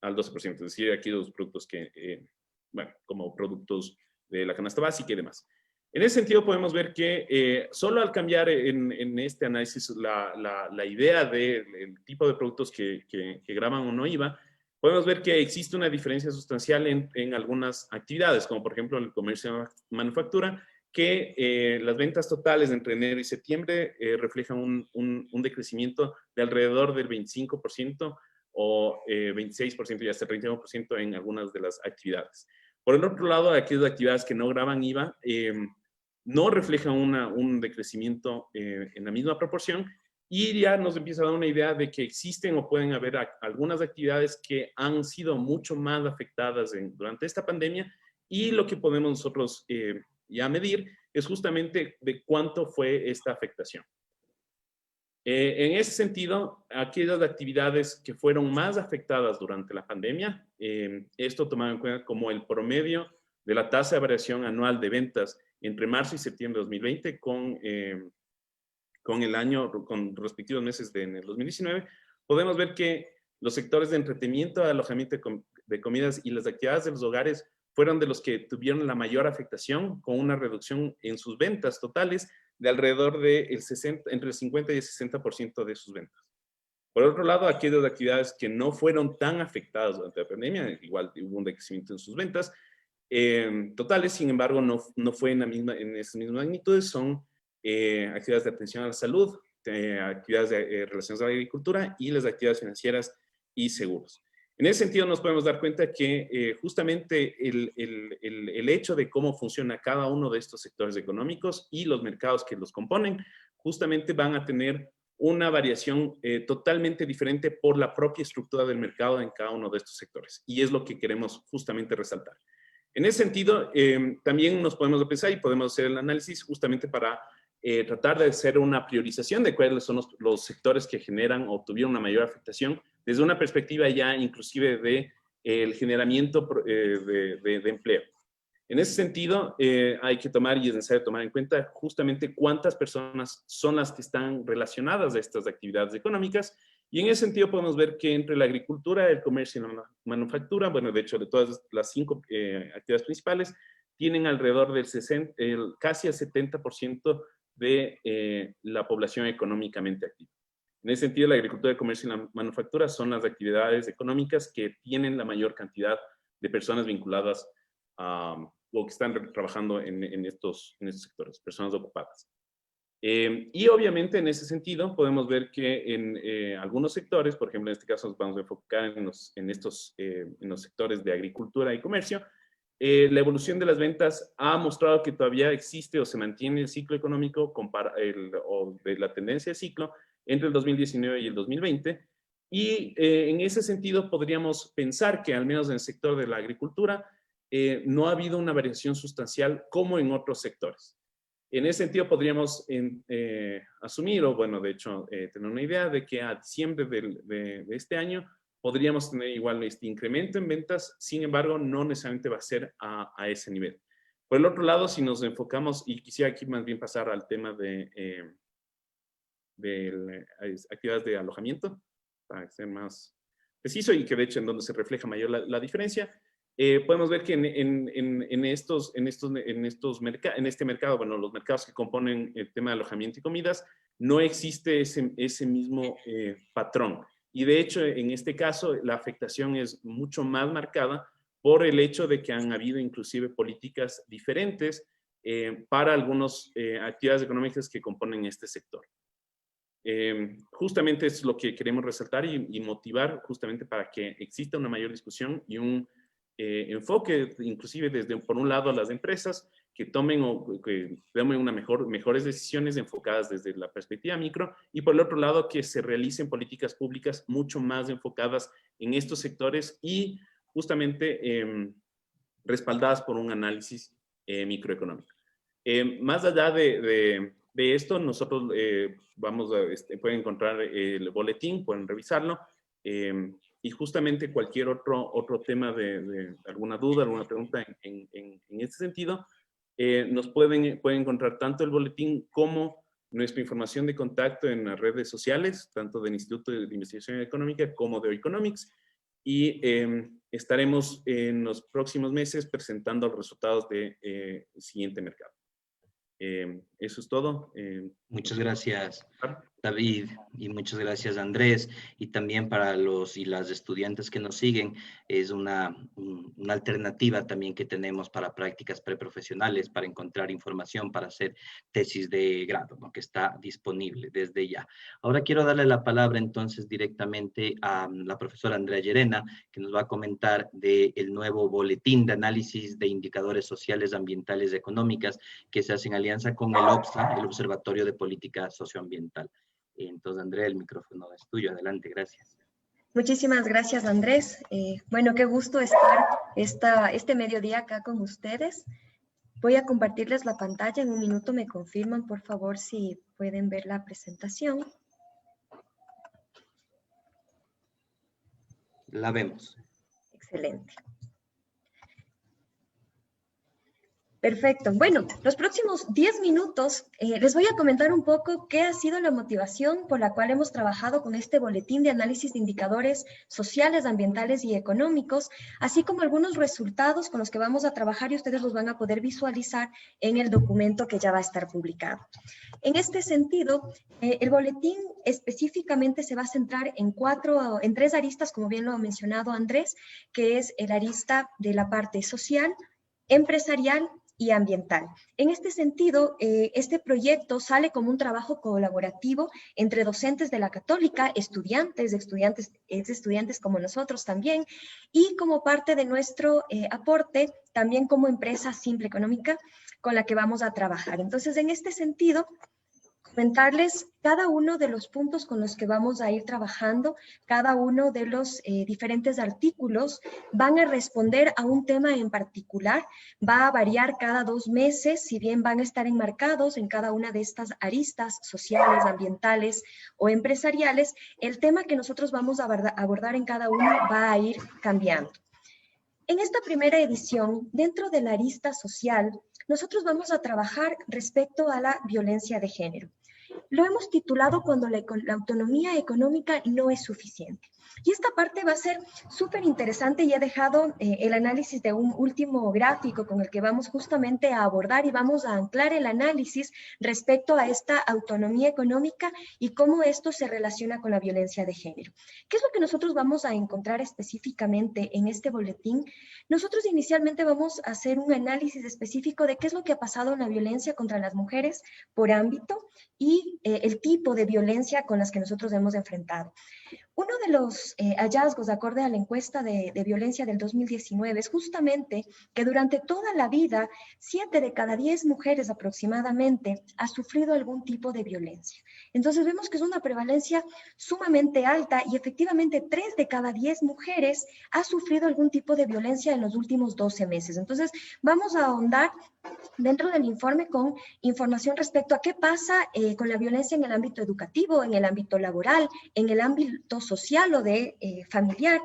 12%, es decir, aquellos productos que, bueno, como productos de la canasta básica y demás. En ese sentido podemos ver que solo al cambiar en este análisis la idea del tipo de productos que graban o no IVA, podemos ver que existe una diferencia sustancial en algunas actividades, como por ejemplo el comercio de manufactura, que las ventas totales entre enero y septiembre reflejan un decrecimiento de alrededor del 25% o 26% y hasta 31% en algunas de las actividades. Por el otro lado, aquellas actividades que no graban IVA no reflejan un decrecimiento en la misma proporción, y ya nos empieza a dar una idea de que existen o pueden haber algunas actividades que han sido mucho más afectadas durante esta pandemia, y lo que podemos nosotros ya medir es justamente de cuánto fue esta afectación. En ese sentido, aquellas actividades que fueron más afectadas durante la pandemia, esto tomado en cuenta como el promedio de la tasa de variación anual de ventas entre marzo y septiembre de 2020 con respectivos meses en el 2019, podemos ver que los sectores de entretenimiento, alojamiento de comidas y las actividades de los hogares fueron de los que tuvieron la mayor afectación, con una reducción en sus ventas totales de alrededor de entre el 50 y el 60% de sus ventas. Por otro lado, aquellas actividades que no fueron tan afectadas durante la pandemia, igual hubo un decrecimiento en sus ventas totales, sin embargo, no fue en esas mismas magnitudes, son actividades de atención a la salud, actividades relacionadas a la agricultura y las actividades financieras y seguros. En ese sentido, nos podemos dar cuenta que justamente el hecho de cómo funciona cada uno de estos sectores económicos y los mercados que los componen, justamente van a tener una variación totalmente diferente por la propia estructura del mercado en cada uno de estos sectores. Y es lo que queremos justamente resaltar. En ese sentido, también nos podemos pensar y podemos hacer el análisis justamente para tratar de hacer una priorización de cuáles son los sectores que generan o tuvieron una mayor afectación desde una perspectiva ya inclusive de el generamiento de empleo. En ese sentido, hay que tomar y es necesario tomar en cuenta justamente cuántas personas son las que están relacionadas a estas actividades económicas, y en ese sentido podemos ver que entre la agricultura, el comercio y la manufactura, bueno, de hecho de todas las 5 actividades principales, tienen alrededor del casi el 70% de la población económicamente activa. En ese sentido, la agricultura, el comercio y la manufactura son las actividades económicas que tienen la mayor cantidad de personas vinculadas o que están trabajando en estos sectores, personas ocupadas. Y obviamente en ese sentido podemos ver que en algunos sectores, por ejemplo en este caso nos vamos a enfocar en los sectores de agricultura y comercio, la evolución de las ventas ha mostrado que todavía existe o se mantiene el ciclo económico o de la tendencia de ciclo entre el 2019 y el 2020. Y en ese sentido podríamos pensar que al menos en el sector de la agricultura no ha habido una variación sustancial como en otros sectores. En ese sentido podríamos asumir, o bueno, de hecho, tener una idea de que a diciembre de este año podríamos tener igual este incremento en ventas, sin embargo, no necesariamente va a ser a ese nivel. Por el otro lado, si nos enfocamos, y quisiera aquí más bien pasar al tema de actividades de alojamiento, para ser más preciso y que de hecho en donde se refleja mayor la diferencia, podemos ver que en este mercado, bueno, los mercados que componen el tema de alojamiento y comidas, no existe ese mismo patrón. Y de hecho, en este caso, la afectación es mucho más marcada por el hecho de que han habido inclusive políticas diferentes para algunas actividades económicas que componen este sector. Justamente es lo que queremos resaltar y motivar justamente para que exista una mayor discusión y un enfoque, inclusive desde, por un lado, a las empresas que tomen mejores decisiones enfocadas desde la perspectiva micro, y por el otro lado, que se realicen políticas públicas mucho más enfocadas en estos sectores y justamente respaldadas por un análisis microeconómico. Más allá de esto, nosotros pueden encontrar el boletín, pueden revisarlo, y justamente cualquier otro tema de alguna duda, alguna pregunta en este sentido, nos pueden encontrar tanto el boletín como nuestra información de contacto en las redes sociales, tanto del Instituto de Investigación Económica como de Oeconomics, y estaremos en los próximos meses presentando los resultados del siguiente mercado. Eso es todo. Muchas gracias, David, y muchas gracias, Andrés, y también para los y las estudiantes que nos siguen, es una alternativa también que tenemos para prácticas preprofesionales, para encontrar información, para hacer tesis de grado, ¿no? Que está disponible desde ya. Ahora quiero darle la palabra entonces directamente a la profesora Andrea Llerena, que nos va a comentar del nuevo boletín de análisis de indicadores sociales, ambientales y económicas que se hace en alianza con el OPSA, el Observatorio de Política Socioambiental. Entonces, Andrea, el micrófono es tuyo. Adelante, gracias. Muchísimas gracias, Andrés. Bueno, qué gusto estar este mediodía acá con ustedes. Voy a compartirles la pantalla. En un minuto me confirman, por favor, si pueden ver la presentación. La vemos. Excelente. Perfecto. Bueno, los próximos 10 minutos les voy a comentar un poco qué ha sido la motivación por la cual hemos trabajado con este boletín de análisis de indicadores sociales, ambientales y económicos, así como algunos resultados con los que vamos a trabajar y ustedes los van a poder visualizar en el documento que ya va a estar publicado. En este sentido, el boletín específicamente se va a centrar en tres aristas, como bien lo ha mencionado Andrés, que es el arista de la parte social, empresarial y ambiental. En este sentido, este proyecto sale como un trabajo colaborativo entre docentes de la Católica, estudiantes como nosotros también, y como parte de nuestro aporte, también como empresa Simple Económica con la que vamos a trabajar. Entonces, en este sentido, comentarles cada uno de los puntos con los que vamos a ir trabajando, cada uno de los diferentes artículos van a responder a un tema en particular, va a variar cada 2 meses, si bien van a estar enmarcados en cada una de estas aristas sociales, ambientales o empresariales, el tema que nosotros vamos a abordar en cada uno va a ir cambiando. En esta primera edición, dentro de la arista social, nosotros vamos a trabajar respecto a la violencia de género. Lo hemos titulado cuando la autonomía económica no es suficiente. Y esta parte va a ser súper interesante y he dejado el análisis de un último gráfico con el que vamos justamente a abordar y vamos a anclar el análisis respecto a esta autonomía económica y cómo esto se relaciona con la violencia de género. ¿Qué es lo que nosotros vamos a encontrar específicamente en este boletín? Nosotros inicialmente vamos a hacer un análisis específico de qué es lo que ha pasado en la violencia contra las mujeres por ámbito y el tipo de violencia con las que nosotros hemos enfrentado. Uno de los hallazgos, acorde a la encuesta de violencia del 2019, es justamente que durante toda la vida, 7 de cada 10 mujeres aproximadamente ha sufrido algún tipo de violencia. Entonces vemos que es una prevalencia sumamente alta y efectivamente 3 de cada 10 mujeres ha sufrido algún tipo de violencia en los últimos 12 meses. Entonces vamos a ahondar dentro del informe con información respecto a qué pasa con la violencia en el ámbito educativo, en el ámbito laboral, en el ámbito social o de familiar.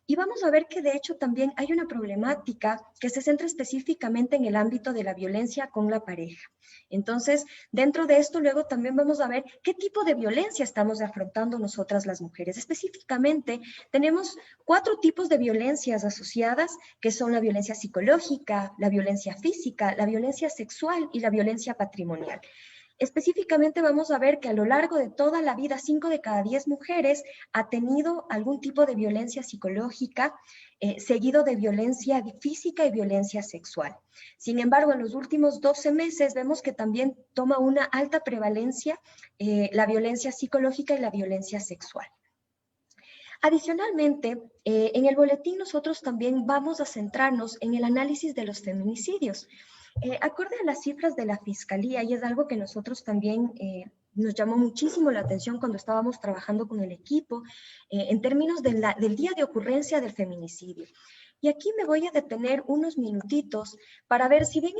Y vamos a ver que de hecho también hay una problemática que se centra específicamente en el ámbito de la violencia con la pareja. Entonces, dentro de esto luego también vamos a ver qué tipo de violencia estamos afrontando nosotras las mujeres. Específicamente, tenemos 4 tipos de violencias asociadas, que son la violencia psicológica, la violencia física, la violencia sexual y la violencia patrimonial. Específicamente vamos a ver que a lo largo de toda la vida, 5 de cada 10 mujeres ha tenido algún tipo de violencia psicológica, seguido de violencia física y violencia sexual. Sin embargo, en los últimos 12 meses vemos que también toma una alta prevalencia la violencia psicológica y la violencia sexual. Adicionalmente, en el boletín nosotros también vamos a centrarnos en el análisis de los feminicidios. Acorde a las cifras de la Fiscalía, y es algo que nosotros también nos llamó muchísimo la atención cuando estábamos trabajando con el equipo, en términos del día de ocurrencia del feminicidio. Y aquí me voy a detener unos minutitos para ver, si bien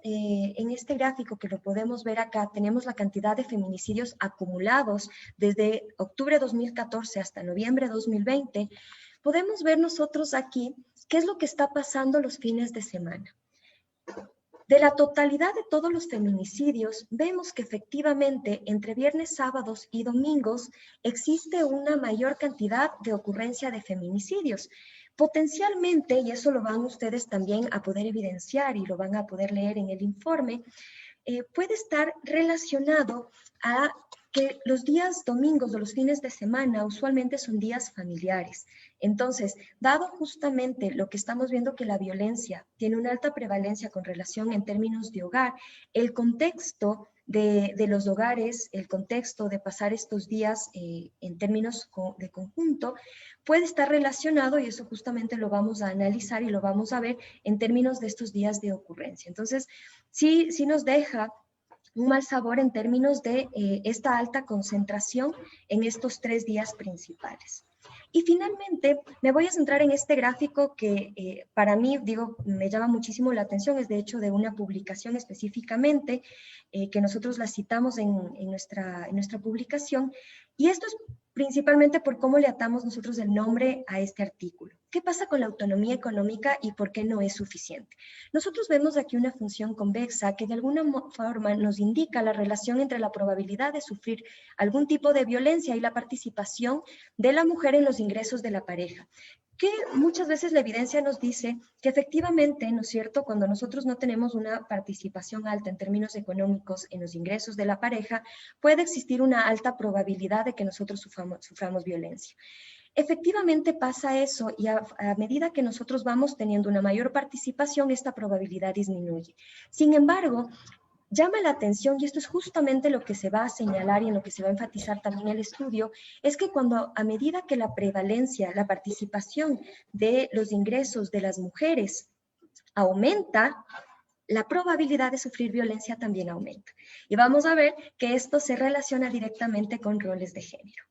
en este gráfico que lo podemos ver acá, tenemos la cantidad de feminicidios acumulados desde octubre de 2014 hasta noviembre de 2020, podemos ver nosotros aquí qué es lo que está pasando los fines de semana. De la totalidad de todos los feminicidios, vemos que efectivamente entre viernes, sábados y domingos existe una mayor cantidad de ocurrencia de feminicidios. Potencialmente, y eso lo van ustedes también a poder evidenciar y lo van a poder leer en el informe, puede estar relacionado a que los días domingos o los fines de semana usualmente son días familiares. Entonces, dado justamente lo que estamos viendo, que la violencia tiene una alta prevalencia con relación en términos de hogar, el contexto de los hogares, el contexto de pasar estos días en términos de conjunto, puede estar relacionado, y eso justamente lo vamos a analizar y lo vamos a ver en términos de estos días de ocurrencia. Entonces, sí nos deja un mal sabor en términos de esta alta concentración en estos 3 días principales. Y finalmente, me voy a centrar en este gráfico que para mí, me llama muchísimo la atención. Es de hecho de una publicación específicamente, que nosotros la citamos en nuestra publicación. Y esto es principalmente por cómo le atamos nosotros el nombre a este artículo. ¿Qué pasa con la autonomía económica y por qué no es suficiente? Nosotros vemos aquí una función convexa que de alguna forma nos indica la relación entre la probabilidad de sufrir algún tipo de violencia y la participación de la mujer en los ingresos de la pareja. Que muchas veces la evidencia nos dice que efectivamente, ¿no es cierto?, cuando nosotros no tenemos una participación alta en términos económicos en los ingresos de la pareja, puede existir una alta probabilidad de que nosotros suframos violencia. Efectivamente pasa eso, y a medida que nosotros vamos teniendo una mayor participación, esta probabilidad disminuye. Sin embargo, llama la atención, y esto es justamente lo que se va a señalar y en lo que se va a enfatizar también el estudio, es que a medida que la prevalencia, la participación de los ingresos de las mujeres aumenta, la probabilidad de sufrir violencia también aumenta. Y vamos a ver que esto se relaciona directamente con roles de género.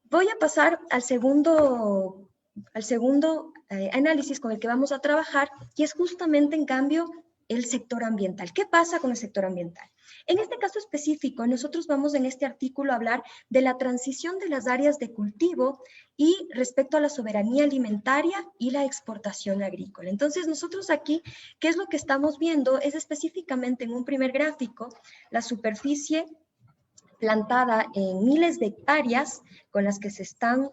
Voy a pasar al segundo análisis con el que vamos a trabajar, y es justamente, en cambio, el sector ambiental. ¿Qué pasa con el sector ambiental? En este caso específico, nosotros vamos en este artículo a hablar de la transición de las áreas de cultivo y respecto a la soberanía alimentaria y la exportación agrícola. Entonces, nosotros aquí, ¿qué es lo que estamos viendo? Es específicamente en un primer gráfico la superficie plantada en miles de hectáreas con las que se están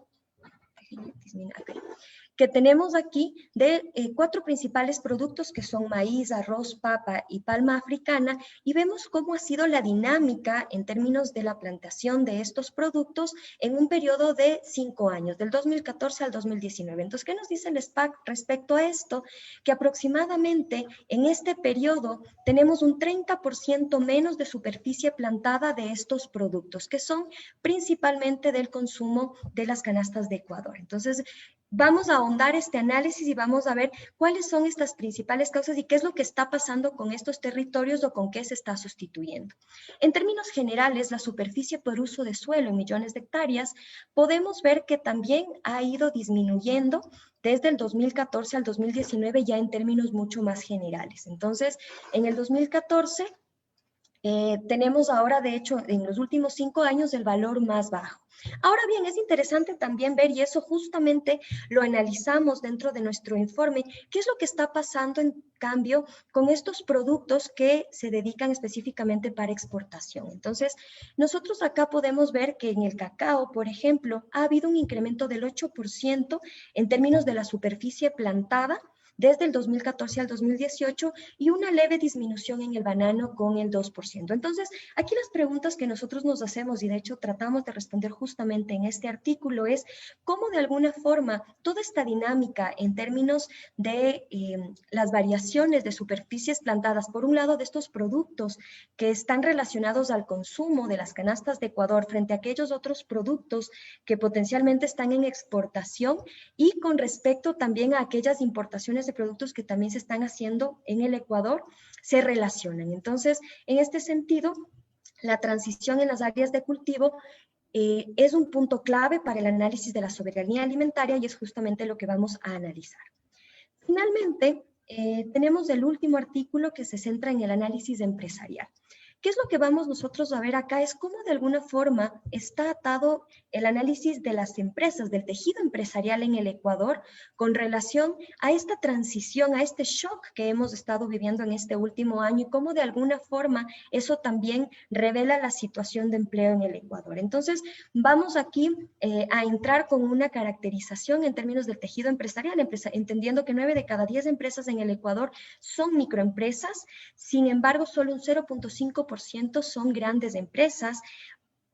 que tenemos aquí de 4 principales productos que son maíz, arroz, papa y palma africana, y vemos cómo ha sido la dinámica en términos de la plantación de estos productos en un periodo de 5 años, del 2014 al 2019. Entonces, ¿qué nos dice el SPAC respecto a esto? Que aproximadamente en este periodo tenemos un 30% menos de superficie plantada de estos productos, que son principalmente del consumo de las canastas de Ecuador. Entonces, vamos a ahondar este análisis y vamos a ver cuáles son estas principales causas y qué es lo que está pasando con estos territorios o con qué se está sustituyendo. En términos generales, la superficie por uso de suelo en millones de hectáreas, podemos ver que también ha ido disminuyendo desde el 2014 al 2019 ya en términos mucho más generales. Entonces, en el 2014 tenemos ahora, de hecho, en los últimos 5 años el valor más bajo. Ahora bien, es interesante también ver, y eso justamente lo analizamos dentro de nuestro informe, qué es lo que está pasando en cambio con estos productos que se dedican específicamente para exportación. Entonces, nosotros acá podemos ver que en el cacao, por ejemplo, ha habido un incremento del 8% en términos de la superficie plantada desde el 2014 al 2018 y una leve disminución en el banano con el 2%. Entonces, aquí las preguntas que nosotros nos hacemos y de hecho tratamos de responder justamente en este artículo es cómo de alguna forma toda esta dinámica en términos de las variaciones de superficies plantadas, por un lado de estos productos que están relacionados al consumo de las canastas de Ecuador frente a aquellos otros productos que potencialmente están en exportación y con respecto también a aquellas importaciones de productos que también se están haciendo en el Ecuador, se relacionan. Entonces, en este sentido, la transición en las áreas de cultivo es un punto clave para el análisis de la soberanía alimentaria y es justamente lo que vamos a analizar. Finalmente, tenemos el último artículo que se centra en el análisis empresarial. ¿Qué es lo que vamos nosotros a ver acá? Es cómo de alguna forma está atado el análisis de las empresas, del tejido empresarial en el Ecuador con relación a esta transición, a este shock que hemos estado viviendo en este último año y cómo de alguna forma eso también revela la situación de empleo en el Ecuador. Entonces, vamos aquí a entrar con una caracterización en términos del tejido empresarial, entendiendo que 9 de cada 10 empresas en el Ecuador son microempresas, sin embargo, solo un 0.5% son grandes empresas,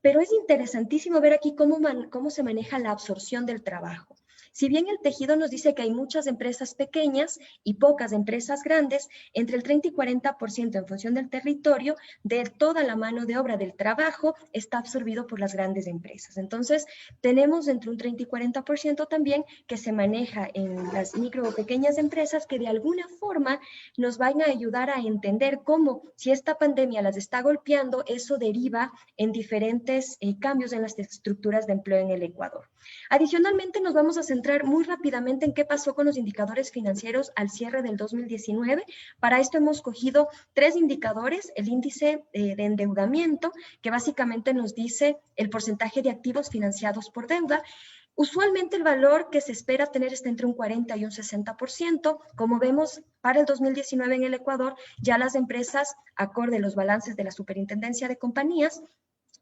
pero es interesantísimo ver aquí cómo se maneja la absorción del trabajo. Si bien el tejido nos dice que hay muchas empresas pequeñas y pocas empresas grandes, entre el 30 y 40% en función del territorio de toda la mano de obra del trabajo está absorbido por las grandes empresas. Entonces, tenemos entre un 30 y 40% también que se maneja en las micro o pequeñas empresas que de alguna forma nos van a ayudar a entender cómo, si esta pandemia las está golpeando, eso deriva en diferentes cambios en las estructuras de empleo en el Ecuador. Adicionalmente, nos vamos a centrar muy rápidamente en qué pasó con los indicadores financieros al cierre del 2019. Para esto hemos cogido 3 indicadores, el índice de endeudamiento, que básicamente nos dice el porcentaje de activos financiados por deuda. Usualmente el valor que se espera tener está entre un 40 y un 60%. Como vemos, para el 2019 en el Ecuador, ya las empresas, acorde a los balances de la Superintendencia de Compañías,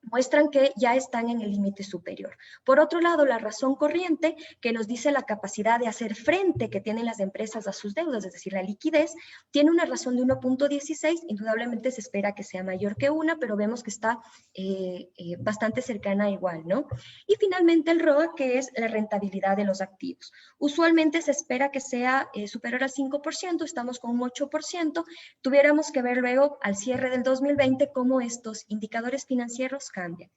muestran que ya están en el límite superior. Por otro lado, la razón corriente, que nos dice la capacidad de hacer frente que tienen las empresas a sus deudas, es decir, la liquidez, tiene una razón de 1.16, indudablemente se espera que sea mayor que 1, pero vemos que está bastante cercana a igual, ¿no? Y finalmente el ROA, que es la rentabilidad de los activos. Usualmente se espera que sea superior al 5%, estamos con un 8%, tuviéramos que ver luego al cierre del 2020 cómo estos indicadores financieros cambian.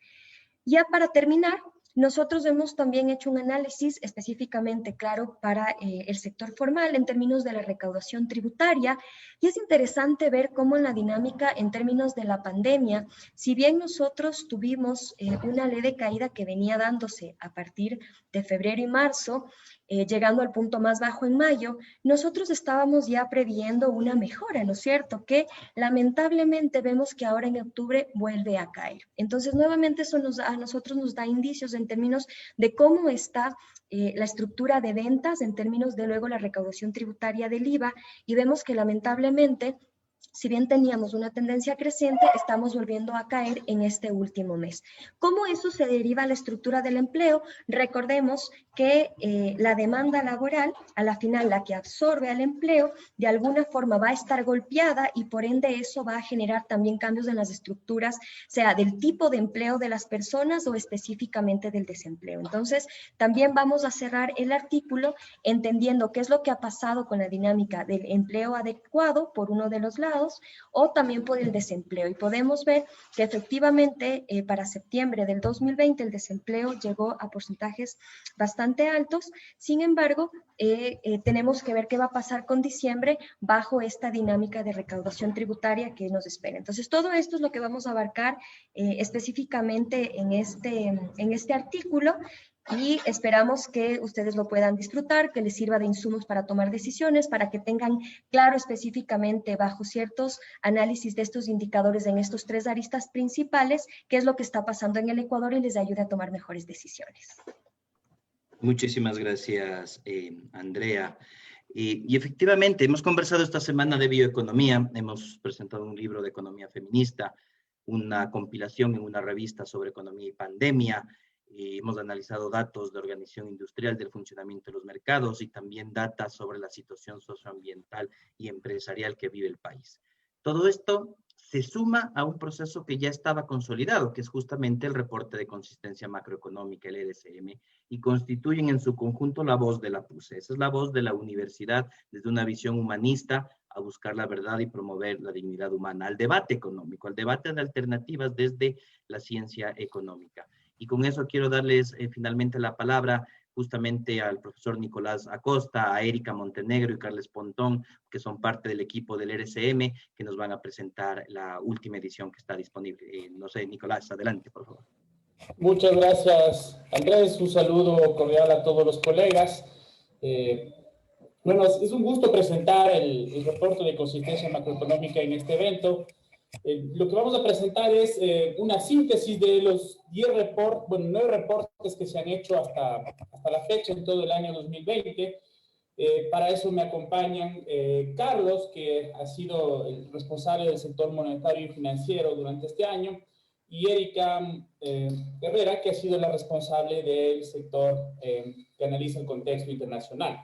Ya para terminar, nosotros hemos también hecho un análisis específicamente, claro, para el sector formal en términos de la recaudación tributaria y es interesante ver cómo en la dinámica en términos de la pandemia, si bien nosotros tuvimos una leve caída que venía dándose a partir de febrero y marzo, llegando al punto más bajo en mayo, nosotros estábamos ya previendo una mejora, ¿no es cierto? Que lamentablemente vemos que ahora en octubre vuelve a caer. Entonces, nuevamente eso a nosotros nos da indicios en términos de cómo está la estructura de ventas, en términos de luego la recaudación tributaria del IVA, y vemos que lamentablemente si bien teníamos una tendencia creciente, estamos volviendo a caer en este último mes. ¿Cómo eso se deriva a la estructura del empleo? Recordemos que la demanda laboral, a la final la que absorbe al empleo, de alguna forma va a estar golpeada y por ende eso va a generar también cambios en las estructuras, sea del tipo de empleo de las personas o específicamente del desempleo. Entonces, también vamos a cerrar el artículo entendiendo qué es lo que ha pasado con la dinámica del empleo adecuado por uno de los lados, o también por el desempleo. Y podemos ver que efectivamente para septiembre del 2020 el desempleo llegó a porcentajes bastante altos. Sin embargo, tenemos que ver qué va a pasar con diciembre bajo esta dinámica de recaudación tributaria que nos espera. Entonces, todo esto es lo que vamos a abarcar específicamente en este artículo. Y esperamos que ustedes lo puedan disfrutar, que les sirva de insumos para tomar decisiones, para que tengan claro específicamente bajo ciertos análisis de estos indicadores en estos 3 aristas principales, qué es lo que está pasando en el Ecuador y les ayude a tomar mejores decisiones. Muchísimas gracias, Andrea. Y efectivamente, hemos conversado esta semana de bioeconomía, hemos presentado un libro de economía feminista, una compilación en una revista sobre economía y pandemia. Hemos analizado datos de organización industrial del funcionamiento de los mercados y también datos sobre la situación socioambiental y empresarial que vive el país. Todo esto se suma a un proceso que ya estaba consolidado, que es justamente el reporte de consistencia macroeconómica, el RCM, y constituyen en su conjunto la voz de la PUSE. Esa es la voz de la universidad desde una visión humanista a buscar la verdad y promover la dignidad humana, al debate económico, al debate de alternativas desde la ciencia económica. Y con eso quiero darles finalmente la palabra justamente al profesor Nicolás Acosta, a Erika Montenegro y Carles Pontón, que son parte del equipo del RCM, que nos van a presentar la última edición que está disponible. No sé, Nicolás, adelante, por favor. Muchas gracias, Andrés. Un saludo cordial a todos los colegas. Bueno, es un gusto presentar el reporte de consistencia macroeconómica en este evento. Lo que vamos a presentar es una síntesis de los 9 reportes que se han hecho hasta la fecha en todo el año 2020. Para eso me acompañan Carlos, que ha sido el responsable del sector monetario y financiero durante este año, y Erika Herrera, que ha sido la responsable del sector que analiza el contexto internacional.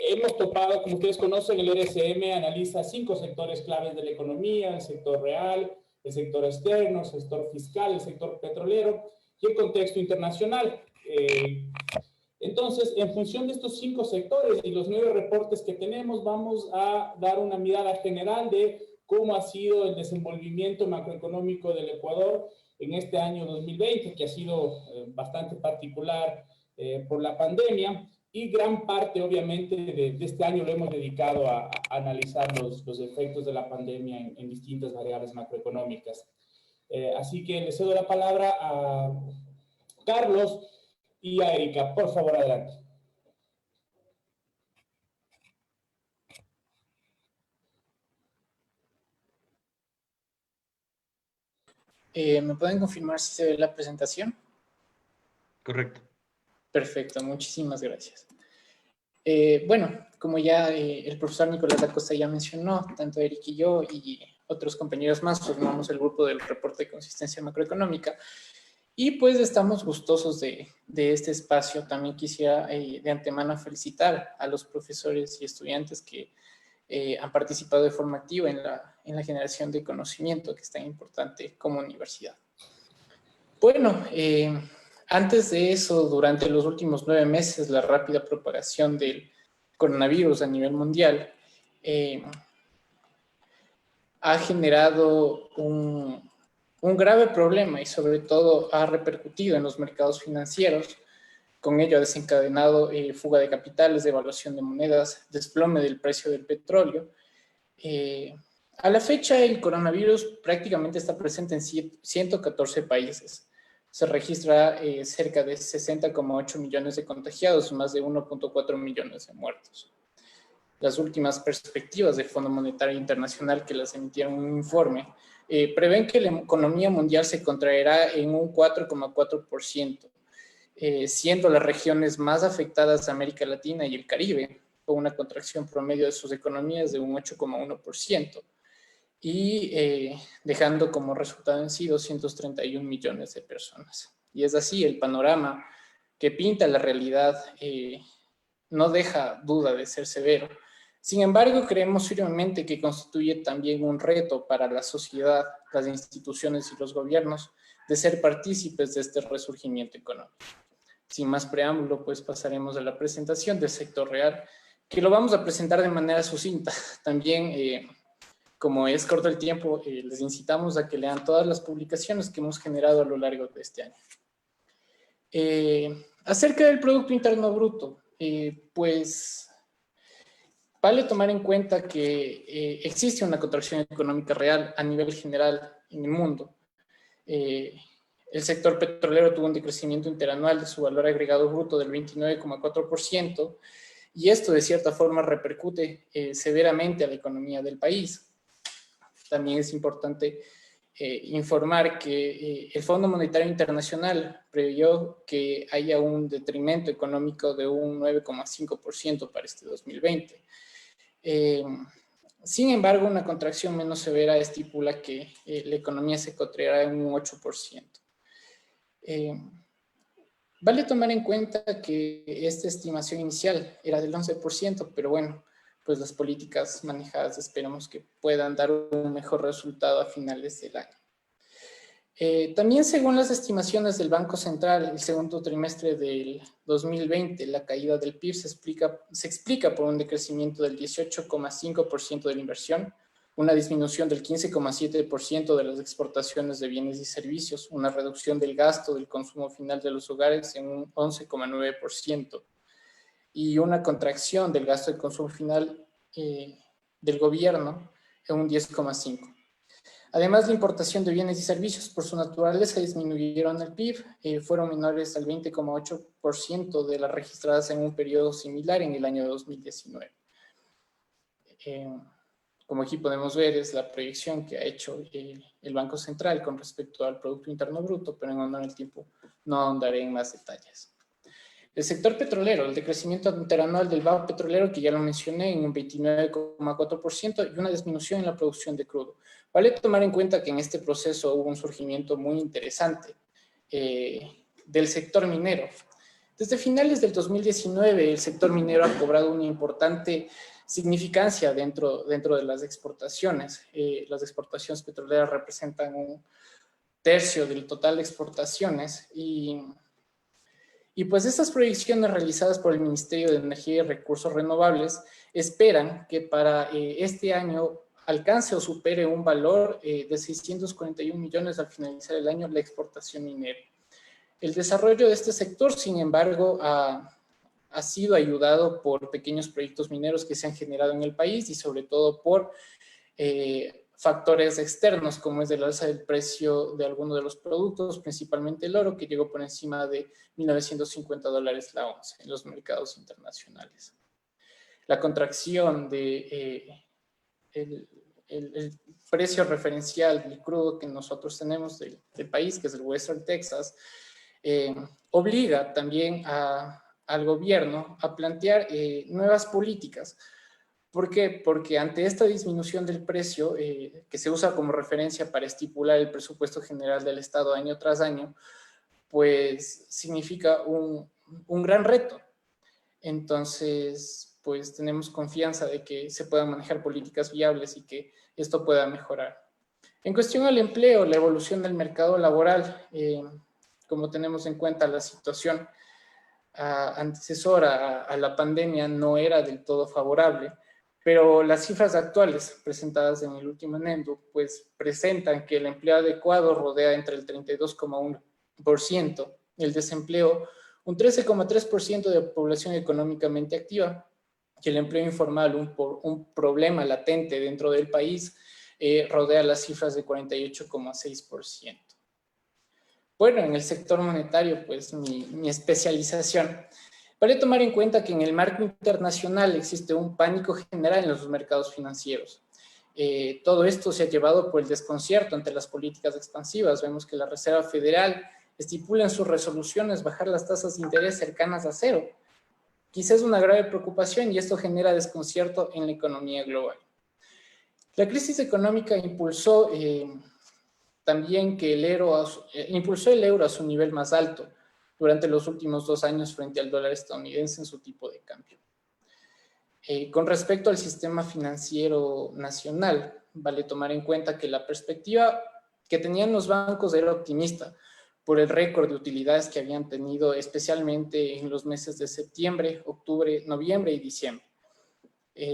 Hemos topado, como ustedes conocen, el RCM analiza 5 sectores claves de la economía: el sector real, el sector externo, el sector fiscal, el sector petrolero y el contexto internacional. Entonces, en función de estos 5 sectores y los 9 reportes que tenemos, vamos a dar una mirada general de cómo ha sido el desenvolvimiento macroeconómico del Ecuador en este año 2020, que ha sido bastante particular por la pandemia, y gran parte, obviamente, de este año lo hemos dedicado a analizar los efectos de la pandemia en distintas variables macroeconómicas. Así que le cedo la palabra a Carlos y a Erika. Por favor, adelante. ¿Me pueden confirmar si se ve la presentación? Correcto. Perfecto, muchísimas gracias. Bueno, como ya el profesor Nicolás Acosta ya mencionó, tanto Eric y yo y otros compañeros más formamos el grupo del reporte de consistencia macroeconómica, y pues estamos gustosos de este espacio. También quisiera de antemano felicitar a los profesores y estudiantes que han participado de forma activa en la generación de conocimiento, que es tan importante como universidad. Bueno, antes de eso, durante los últimos 9 meses, la rápida propagación del coronavirus a nivel mundial ha generado un grave problema y sobre todo ha repercutido en los mercados financieros. Con ello ha desencadenado fuga de capitales, devaluación de monedas, desplome del precio del petróleo. A la fecha, el coronavirus prácticamente está presente en 114 países. Se registra cerca de 60,8 millones de contagiados y más de 1,4 millones de muertos. Las últimas perspectivas del Fondo Monetario Internacional, que las emitieron en un informe, prevén que la economía mundial se contraerá en un 4,4%, siendo las regiones más afectadas América Latina y el Caribe, con una contracción promedio de sus economías de un 8,1%. y dejando como resultado en sí 231 millones de personas. Y es así el panorama que pinta la realidad, no deja duda de ser severo. Sin embargo, creemos firmemente que constituye también un reto para la sociedad, las instituciones y los gobiernos de ser partícipes de este resurgimiento económico. Sin más preámbulo, pues pasaremos a la presentación del sector real, que lo vamos a presentar de manera sucinta. También, como es corto el tiempo, les incitamos a que lean todas las publicaciones que hemos generado a lo largo de este año. Acerca del Producto Interno Bruto, pues vale tomar en cuenta que existe una contracción económica real a nivel general en el mundo. El sector petrolero tuvo un decrecimiento interanual de su valor agregado bruto del 29,4%, y esto de cierta forma repercute severamente a la economía del país. También es importante informar que el Fondo Monetario Internacional preveyó que haya un detrimento económico de un 9,5% para este 2020. Sin embargo, una contracción menos severa estipula que la economía se contraerá en un 8%. Vale tomar en cuenta que esta estimación inicial era del 11%, pero bueno, pues las políticas manejadas esperamos que puedan dar un mejor resultado a finales del año. También según las estimaciones del Banco Central, el segundo trimestre del 2020, la caída del PIB se explica por un decrecimiento del 18,5% de la inversión, una disminución del 15,7% de las exportaciones de bienes y servicios, una reducción del gasto del consumo final de los hogares en un 11,9% y una contracción del gasto de consumo final del gobierno en un 10,5%. Además, la importación de bienes y servicios por su naturaleza disminuyeron el PIB, fueron menores al 20,8% de las registradas en un periodo similar en el año 2019. Como aquí podemos ver, es la proyección que ha hecho el Banco Central con respecto al Producto Interno Bruto, pero en honor al tiempo no ahondaré en más detalles. El sector petrolero, el decrecimiento interanual del vago petrolero, que ya lo mencioné, en un 29,4% y una disminución en la producción de crudo. Vale tomar en cuenta que en este proceso hubo un surgimiento muy interesante del sector minero. Desde finales del 2019, el sector minero ha cobrado una importante significancia dentro de las exportaciones. Las exportaciones petroleras representan un tercio del total de exportaciones y pues estas proyecciones realizadas por el Ministerio de Energía y Recursos Renovables esperan que para este año alcance o supere un valor de 641 millones al finalizar el año la exportación minera. El desarrollo de este sector, sin embargo, ha sido ayudado por pequeños proyectos mineros que se han generado en el país y sobre todo por factores externos, como es el alza del precio de algunos de los productos, principalmente el oro, que llegó por encima de $1,950 la onza en los mercados internacionales. La contracción de el precio referencial del crudo que nosotros tenemos del país, que es el Western Texas, obliga también al gobierno a plantear nuevas políticas. ¿Por qué? Porque ante esta disminución del precio, que se usa como referencia para estipular el presupuesto general del Estado año tras año, pues significa un gran reto. Entonces, pues tenemos confianza de que se puedan manejar políticas viables y que esto pueda mejorar. En cuestión al empleo, la evolución del mercado laboral, como tenemos en cuenta la situación antecesora a la pandemia no era del todo favorable, pero las cifras actuales presentadas en el último NENDU pues presentan que el empleo adecuado rodea entre el 32,1%, el desempleo un 13,3% de población económicamente activa, y el empleo informal, un problema latente dentro del país, rodea las cifras de 48,6%. Bueno, en el sector monetario, pues mi especialización. Vale tomar en cuenta que en el marco internacional existe un pánico general en los mercados financieros. Todo esto se ha llevado por el desconcierto ante las políticas expansivas. Vemos que la Reserva Federal estipula en sus resoluciones bajar las tasas de interés cercanas a cero. Quizás una grave preocupación y esto genera desconcierto en la economía global. La crisis económica impulsó también que impulsó el euro a su nivel más alto durante los últimos 2 años frente al dólar estadounidense en su tipo de cambio. Con respecto al sistema financiero nacional, vale tomar en cuenta que la perspectiva que tenían los bancos era optimista por el récord de utilidades que habían tenido, especialmente en los meses de septiembre, octubre, noviembre y diciembre.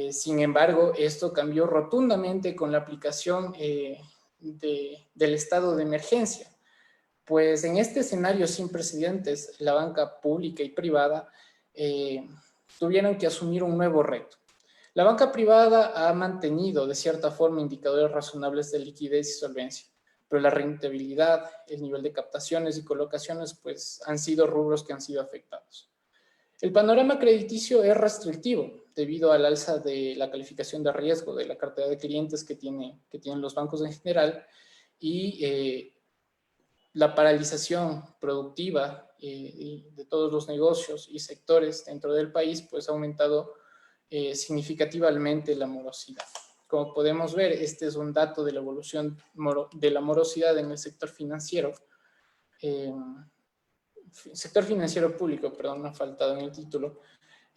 Sin embargo, esto cambió rotundamente con la aplicación del estado de emergencia, pues en este escenario sin precedentes, la banca pública y privada tuvieron que asumir un nuevo reto. La banca privada ha mantenido de cierta forma indicadores razonables de liquidez y solvencia, pero la rentabilidad, el nivel de captaciones y colocaciones pues han sido rubros que han sido afectados. El panorama crediticio es restrictivo debido al alza de la calificación de riesgo de la cartera de clientes que tienen los bancos en general y la paralización productiva de todos los negocios y sectores dentro del país pues ha aumentado significativamente la morosidad. Como podemos ver, este es un dato de la evolución de la morosidad en el sector financiero. Sector financiero público, perdón, me ha faltado en el título,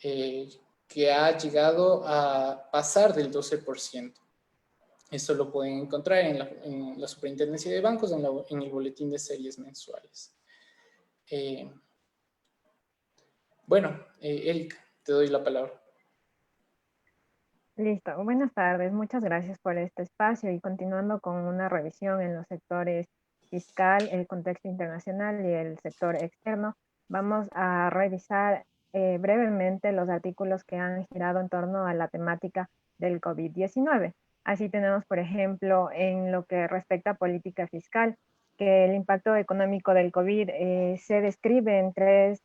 que ha llegado a pasar del 12%. Esto lo pueden encontrar en la Superintendencia de Bancos, en el boletín de series mensuales. Bueno, Erika, te doy la palabra. Listo, buenas tardes, muchas gracias por este espacio y continuando con una revisión en los sectores fiscal, el contexto internacional y el sector externo, vamos a revisar brevemente los artículos que han girado en torno a la temática del COVID-19. Así tenemos, por ejemplo, en lo que respecta a política fiscal, que el impacto económico del COVID se describe en 3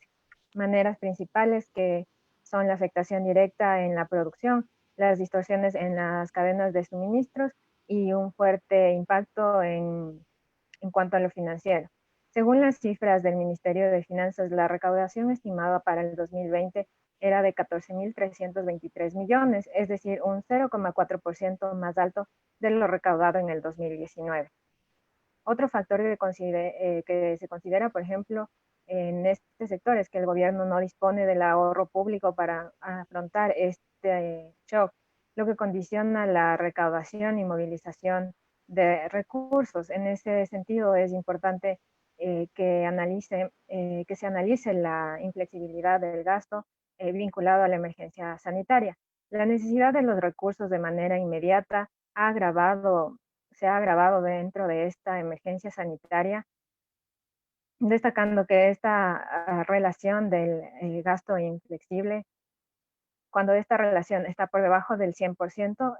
maneras principales, que son la afectación directa en la producción, las distorsiones en las cadenas de suministros y un fuerte impacto en cuanto a lo financiero. Según las cifras del Ministerio de Finanzas, la recaudación estimada para el 2020 era de 14.323 millones, es decir, un 0,4% más alto de lo recaudado en el 2019. Otro factor que se considera, por ejemplo, en este sector es que el gobierno no dispone del ahorro público para afrontar este shock, lo que condiciona la recaudación y movilización de recursos. En ese sentido es importante que se analice la inflexibilidad del gasto vinculado a la emergencia sanitaria. La necesidad de los recursos de manera inmediata se ha agravado dentro de esta emergencia sanitaria, destacando que esta relación del gasto inflexible, cuando esta relación está por debajo del 100%,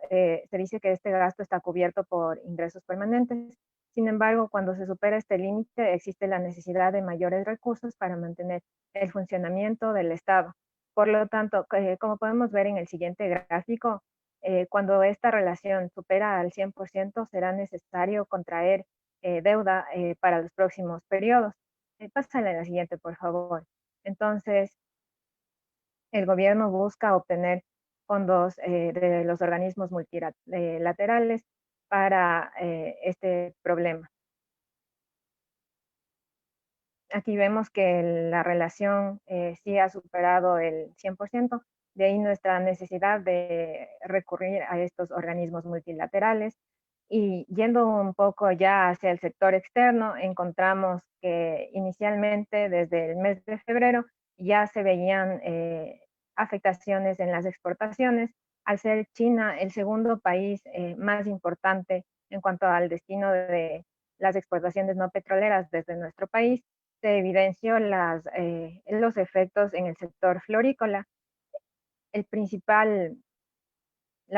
se dice que este gasto está cubierto por ingresos permanentes. Sin embargo, cuando se supera este límite, existe la necesidad de mayores recursos para mantener el funcionamiento del Estado. Por lo tanto, como podemos ver en el siguiente gráfico, cuando esta relación supera al 100%, será necesario contraer deuda para los próximos periodos. Pásale a la siguiente, por favor. Entonces, el gobierno busca obtener fondos de los organismos multilaterales para este problema. Aquí vemos que la relación sí ha superado el 100%, de ahí nuestra necesidad de recurrir a estos organismos multilaterales. Y yendo un poco ya hacia el sector externo, encontramos que inicialmente desde el mes de febrero ya se veían afectaciones en las exportaciones, al ser China el segundo país más importante en cuanto al destino de las exportaciones no petroleras desde nuestro país. Se evidenció los efectos en el sector florícola. La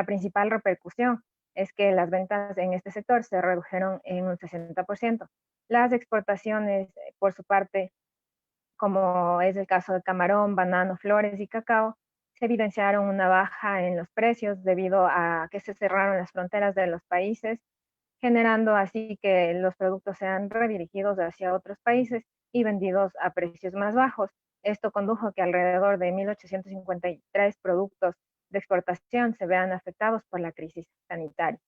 principal repercusión es que las ventas en este sector se redujeron en un 60%. Las exportaciones, por su parte, como es el caso de camarón, banano, flores y cacao, se evidenciaron una baja en los precios debido a que se cerraron las fronteras de los países, generando así que los productos sean redirigidos hacia otros países y vendidos a precios más bajos. Esto condujo a que alrededor de 1.853 productos de exportación se vean afectados por la crisis sanitaria.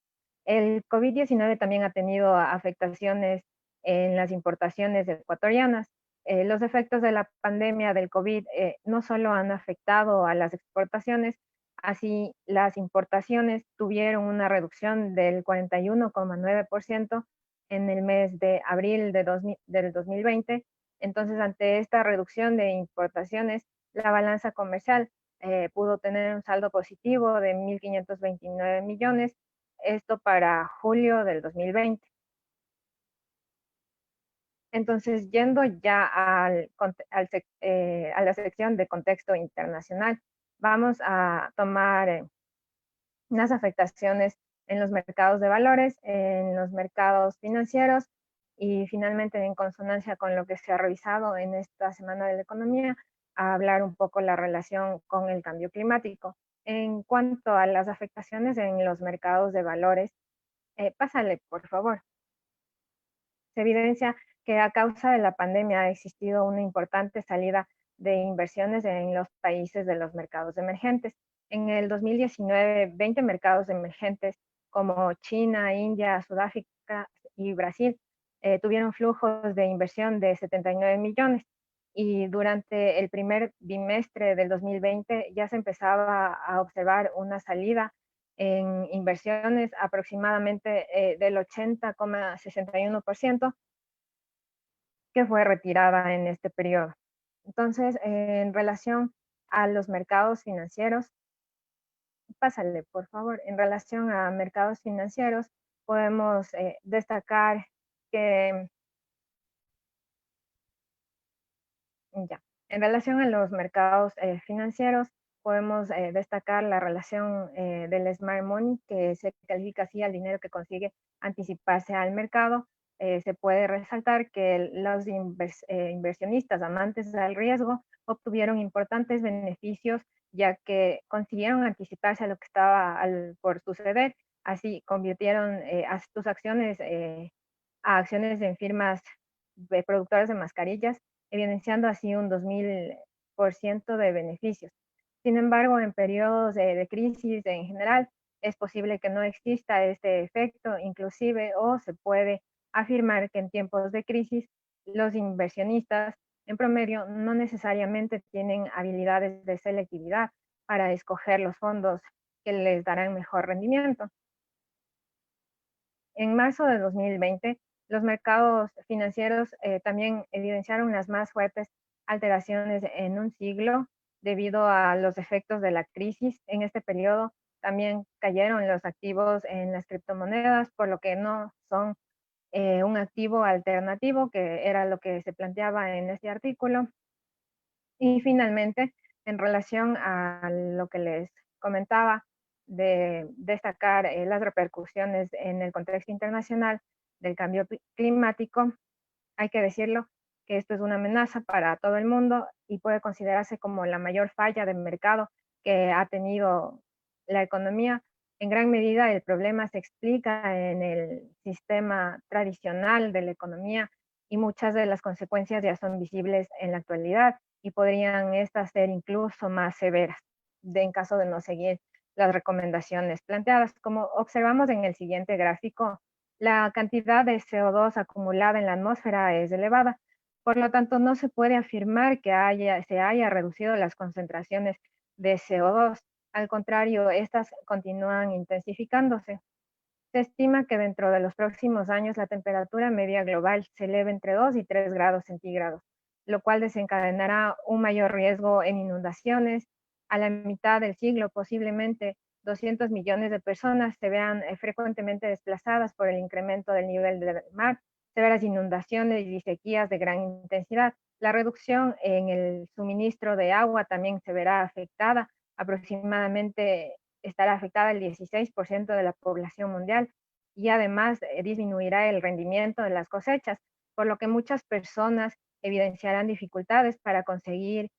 El COVID-19 también ha tenido afectaciones en las importaciones ecuatorianas. Los efectos de la pandemia del COVID no solo han afectado a las exportaciones, así las importaciones tuvieron una reducción del 41,9% en el mes de abril del 2020. Entonces, ante esta reducción de importaciones, la balanza comercial pudo tener un saldo positivo de 1.529 millones, esto para julio del 2020. Entonces, yendo ya a la sección de contexto internacional, vamos a tomar unas afectaciones en los mercados de valores, en los mercados financieros y finalmente, en consonancia con lo que se ha revisado en esta semana de la economía, a hablar un poco la relación con el cambio climático. En cuanto a las afectaciones en los mercados de valores, pásale, por favor. Se evidencia que a causa de la pandemia ha existido una importante salida de inversiones en los países de los mercados emergentes. En el 2019, 20 mercados emergentes como China, India, Sudáfrica y Brasil tuvieron flujos de inversión de 79 millones. Y durante el primer bimestre del 2020 ya se empezaba a observar una salida en inversiones aproximadamente del 80,61%, que fue retirada en este periodo. Entonces, en relación a los mercados financieros, pásale, por favor. En relación a mercados financieros, podemos destacar que, ya, en relación a los mercados financieros, podemos destacar la relación del smart money, que se califica así al dinero que consigue anticiparse al mercado. Se puede resaltar que los inversionistas amantes del riesgo obtuvieron importantes beneficios, ya que consiguieron anticiparse a lo que estaba por suceder. Así convirtieron a sus acciones a acciones en firmas productoras de mascarillas, evidenciando así un 2000% de beneficios. Sin embargo, en periodos de crisis en general, es posible que no exista este efecto, inclusive, o se puede afirmar que en tiempos de crisis, los inversionistas, en promedio, no necesariamente tienen habilidades de selectividad para escoger los fondos que les darán mejor rendimiento. En marzo de 2020, los mercados financieros también evidenciaron las más fuertes alteraciones en un siglo debido a los efectos de la crisis. En este periodo también cayeron los activos en las criptomonedas, por lo que no son un activo alternativo, que era lo que se planteaba en este artículo. Y finalmente, en relación a lo que les comentaba de destacar las repercusiones en el contexto internacional del cambio climático, hay que decirlo que esto es una amenaza para todo el mundo y puede considerarse como la mayor falla de mercado que ha tenido la economía. En gran medida el problema se explica en el sistema tradicional de la economía y muchas de las consecuencias ya son visibles en la actualidad y podrían estas ser incluso más severas en caso de no seguir las recomendaciones planteadas. Como observamos en el siguiente gráfico, la cantidad de CO2 acumulada en la atmósfera es elevada. Por lo tanto, no se puede afirmar que se haya reducido las concentraciones de CO2. Al contrario, estas continúan intensificándose. Se estima que dentro de los próximos años la temperatura media global se eleve entre 2 y 3 grados centígrados, lo cual desencadenará un mayor riesgo en inundaciones. A la mitad del siglo, posiblemente 200 millones de personas se vean frecuentemente desplazadas por el incremento del nivel del mar, severas inundaciones y sequías de gran intensidad. La reducción en el suministro de agua también se verá afectada. Aproximadamente estará afectada el 16% de la población mundial y además disminuirá el rendimiento de las cosechas, por lo que muchas personas evidenciarán dificultades para conseguir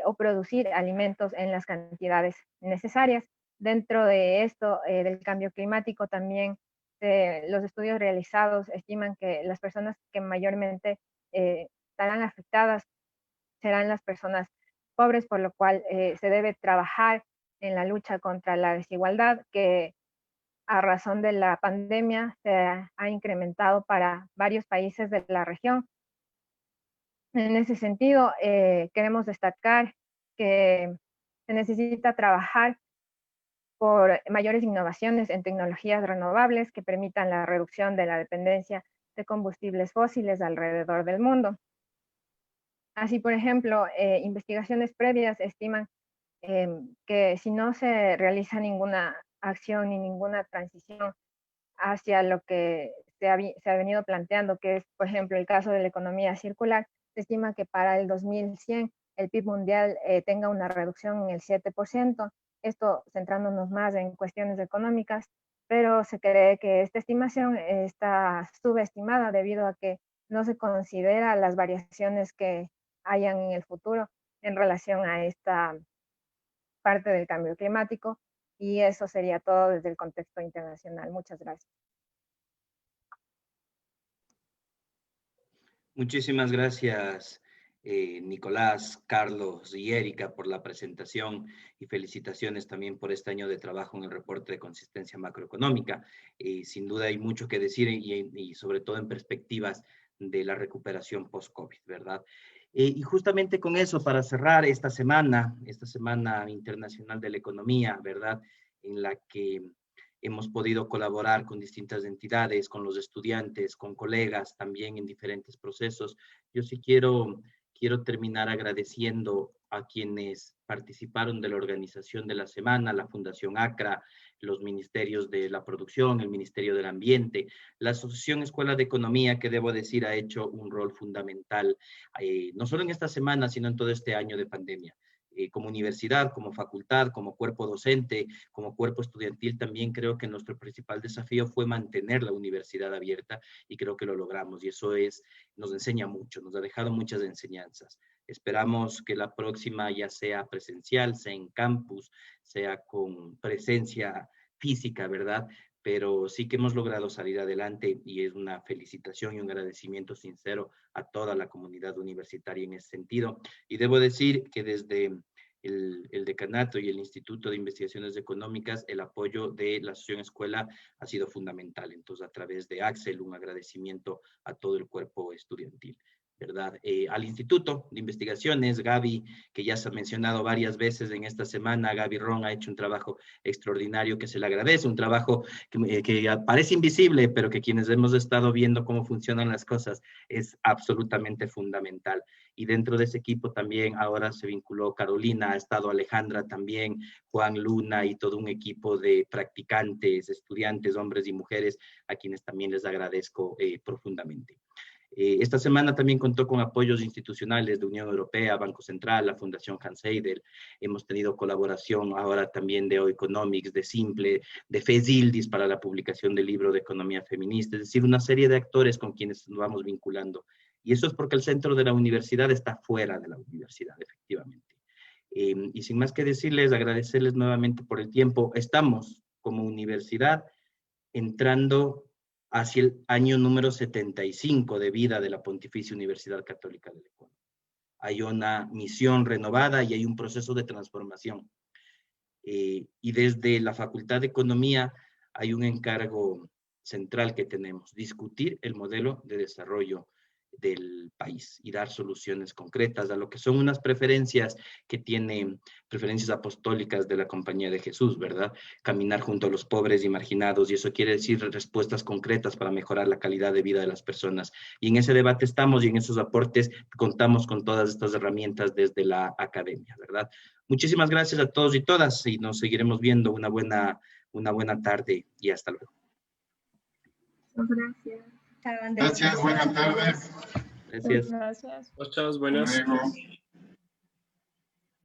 o producir alimentos en las cantidades necesarias. Dentro de esto del cambio climático también los estudios realizados estiman que las personas que mayormente estarán afectadas serán las personas pobres, por lo cual se debe trabajar en la lucha contra la desigualdad, que a razón de la pandemia se ha incrementado para varios países de la región. En ese sentido, queremos destacar que se necesita trabajar por mayores innovaciones en tecnologías renovables que permitan la reducción de la dependencia de combustibles fósiles alrededor del mundo. Así, por ejemplo, investigaciones previas estiman que si no se realiza ninguna acción ni ninguna transición hacia lo que se ha venido planteando, que es, por ejemplo, el caso de la economía circular, se estima que para el 2100 el PIB mundial tenga una reducción en el 7%, esto centrándonos más en cuestiones económicas, pero se cree que esta estimación está subestimada debido a que no se considera las variaciones que hayan en el futuro en relación a esta parte del cambio climático, y eso sería todo desde el contexto internacional. Muchas gracias. Muchísimas gracias, Nicolás, Carlos y Erika, por la presentación, y felicitaciones también por este año de trabajo en el reporte de consistencia macroeconómica. Sin duda hay mucho que decir y sobre todo en perspectivas de la recuperación post-COVID, ¿verdad? Y justamente con eso, para cerrar esta Semana Internacional de la Economía, ¿verdad? En la que hemos podido colaborar con distintas entidades, con los estudiantes, con colegas también en diferentes procesos. Yo sí quiero terminar agradeciendo a quienes participaron de la organización de la semana, la Fundación ACRA, los ministerios de la producción, el Ministerio del Ambiente, la Asociación Escuela de Economía, que debo decir ha hecho un rol fundamental, no solo en esta semana, sino en todo este año de pandemia. Como universidad, como facultad, como cuerpo docente, como cuerpo estudiantil, también creo que nuestro principal desafío fue mantener la universidad abierta, y creo que lo logramos, y eso nos enseña mucho, nos ha dejado muchas enseñanzas. Esperamos que la próxima ya sea presencial, sea en campus, sea con presencia física, ¿verdad? Pero sí que hemos logrado salir adelante, y es una felicitación y un agradecimiento sincero a toda la comunidad universitaria en ese sentido. Y debo decir que desde el decanato y el Instituto de Investigaciones Económicas, el apoyo de la Asociación Escuela ha sido fundamental. Entonces, a través de Axel, un agradecimiento a todo el cuerpo estudiantil, ¿verdad? Al Instituto de Investigaciones, Gaby, que ya se ha mencionado varias veces en esta semana, Gaby Ron ha hecho un trabajo extraordinario que se le agradece, un trabajo que parece invisible, pero que quienes hemos estado viendo cómo funcionan las cosas es absolutamente fundamental. Y dentro de ese equipo también ahora se vinculó Carolina, ha estado Alejandra también, Juan Luna y todo un equipo de practicantes, estudiantes, hombres y mujeres, a quienes también les agradezco profundamente. Esta semana también contó con apoyos institucionales de Unión Europea, Banco Central, la Fundación Hans Seidel. Hemos tenido colaboración ahora también de Oeconomics, de Simple, de FESILDIS para la publicación del libro de Economía Feminista, es decir, una serie de actores con quienes nos vamos vinculando. Y eso es porque el centro de la universidad está fuera de la universidad, efectivamente. Y sin más que decirles, agradecerles nuevamente por el tiempo. Estamos como universidad entrando hacia el año número 75 de vida de la Pontificia Universidad Católica del Ecuador. Hay una misión renovada y hay un proceso de transformación. Y desde la Facultad de Economía hay un encargo central que tenemos, discutir el modelo de desarrollo del país y dar soluciones concretas a lo que son unas preferencias que tienen, preferencias apostólicas de la Compañía de Jesús, ¿verdad? Caminar junto a los pobres y marginados, y eso quiere decir respuestas concretas para mejorar la calidad de vida de las personas. Y en ese debate estamos, y en esos aportes contamos con todas estas herramientas desde la academia, ¿verdad? Muchísimas gracias a todos y todas, y nos seguiremos viendo. Una buena tarde y hasta luego. Gracias. Gracias, buenas tardes. Gracias. Gracias. Muchas buenas. Hasta luego.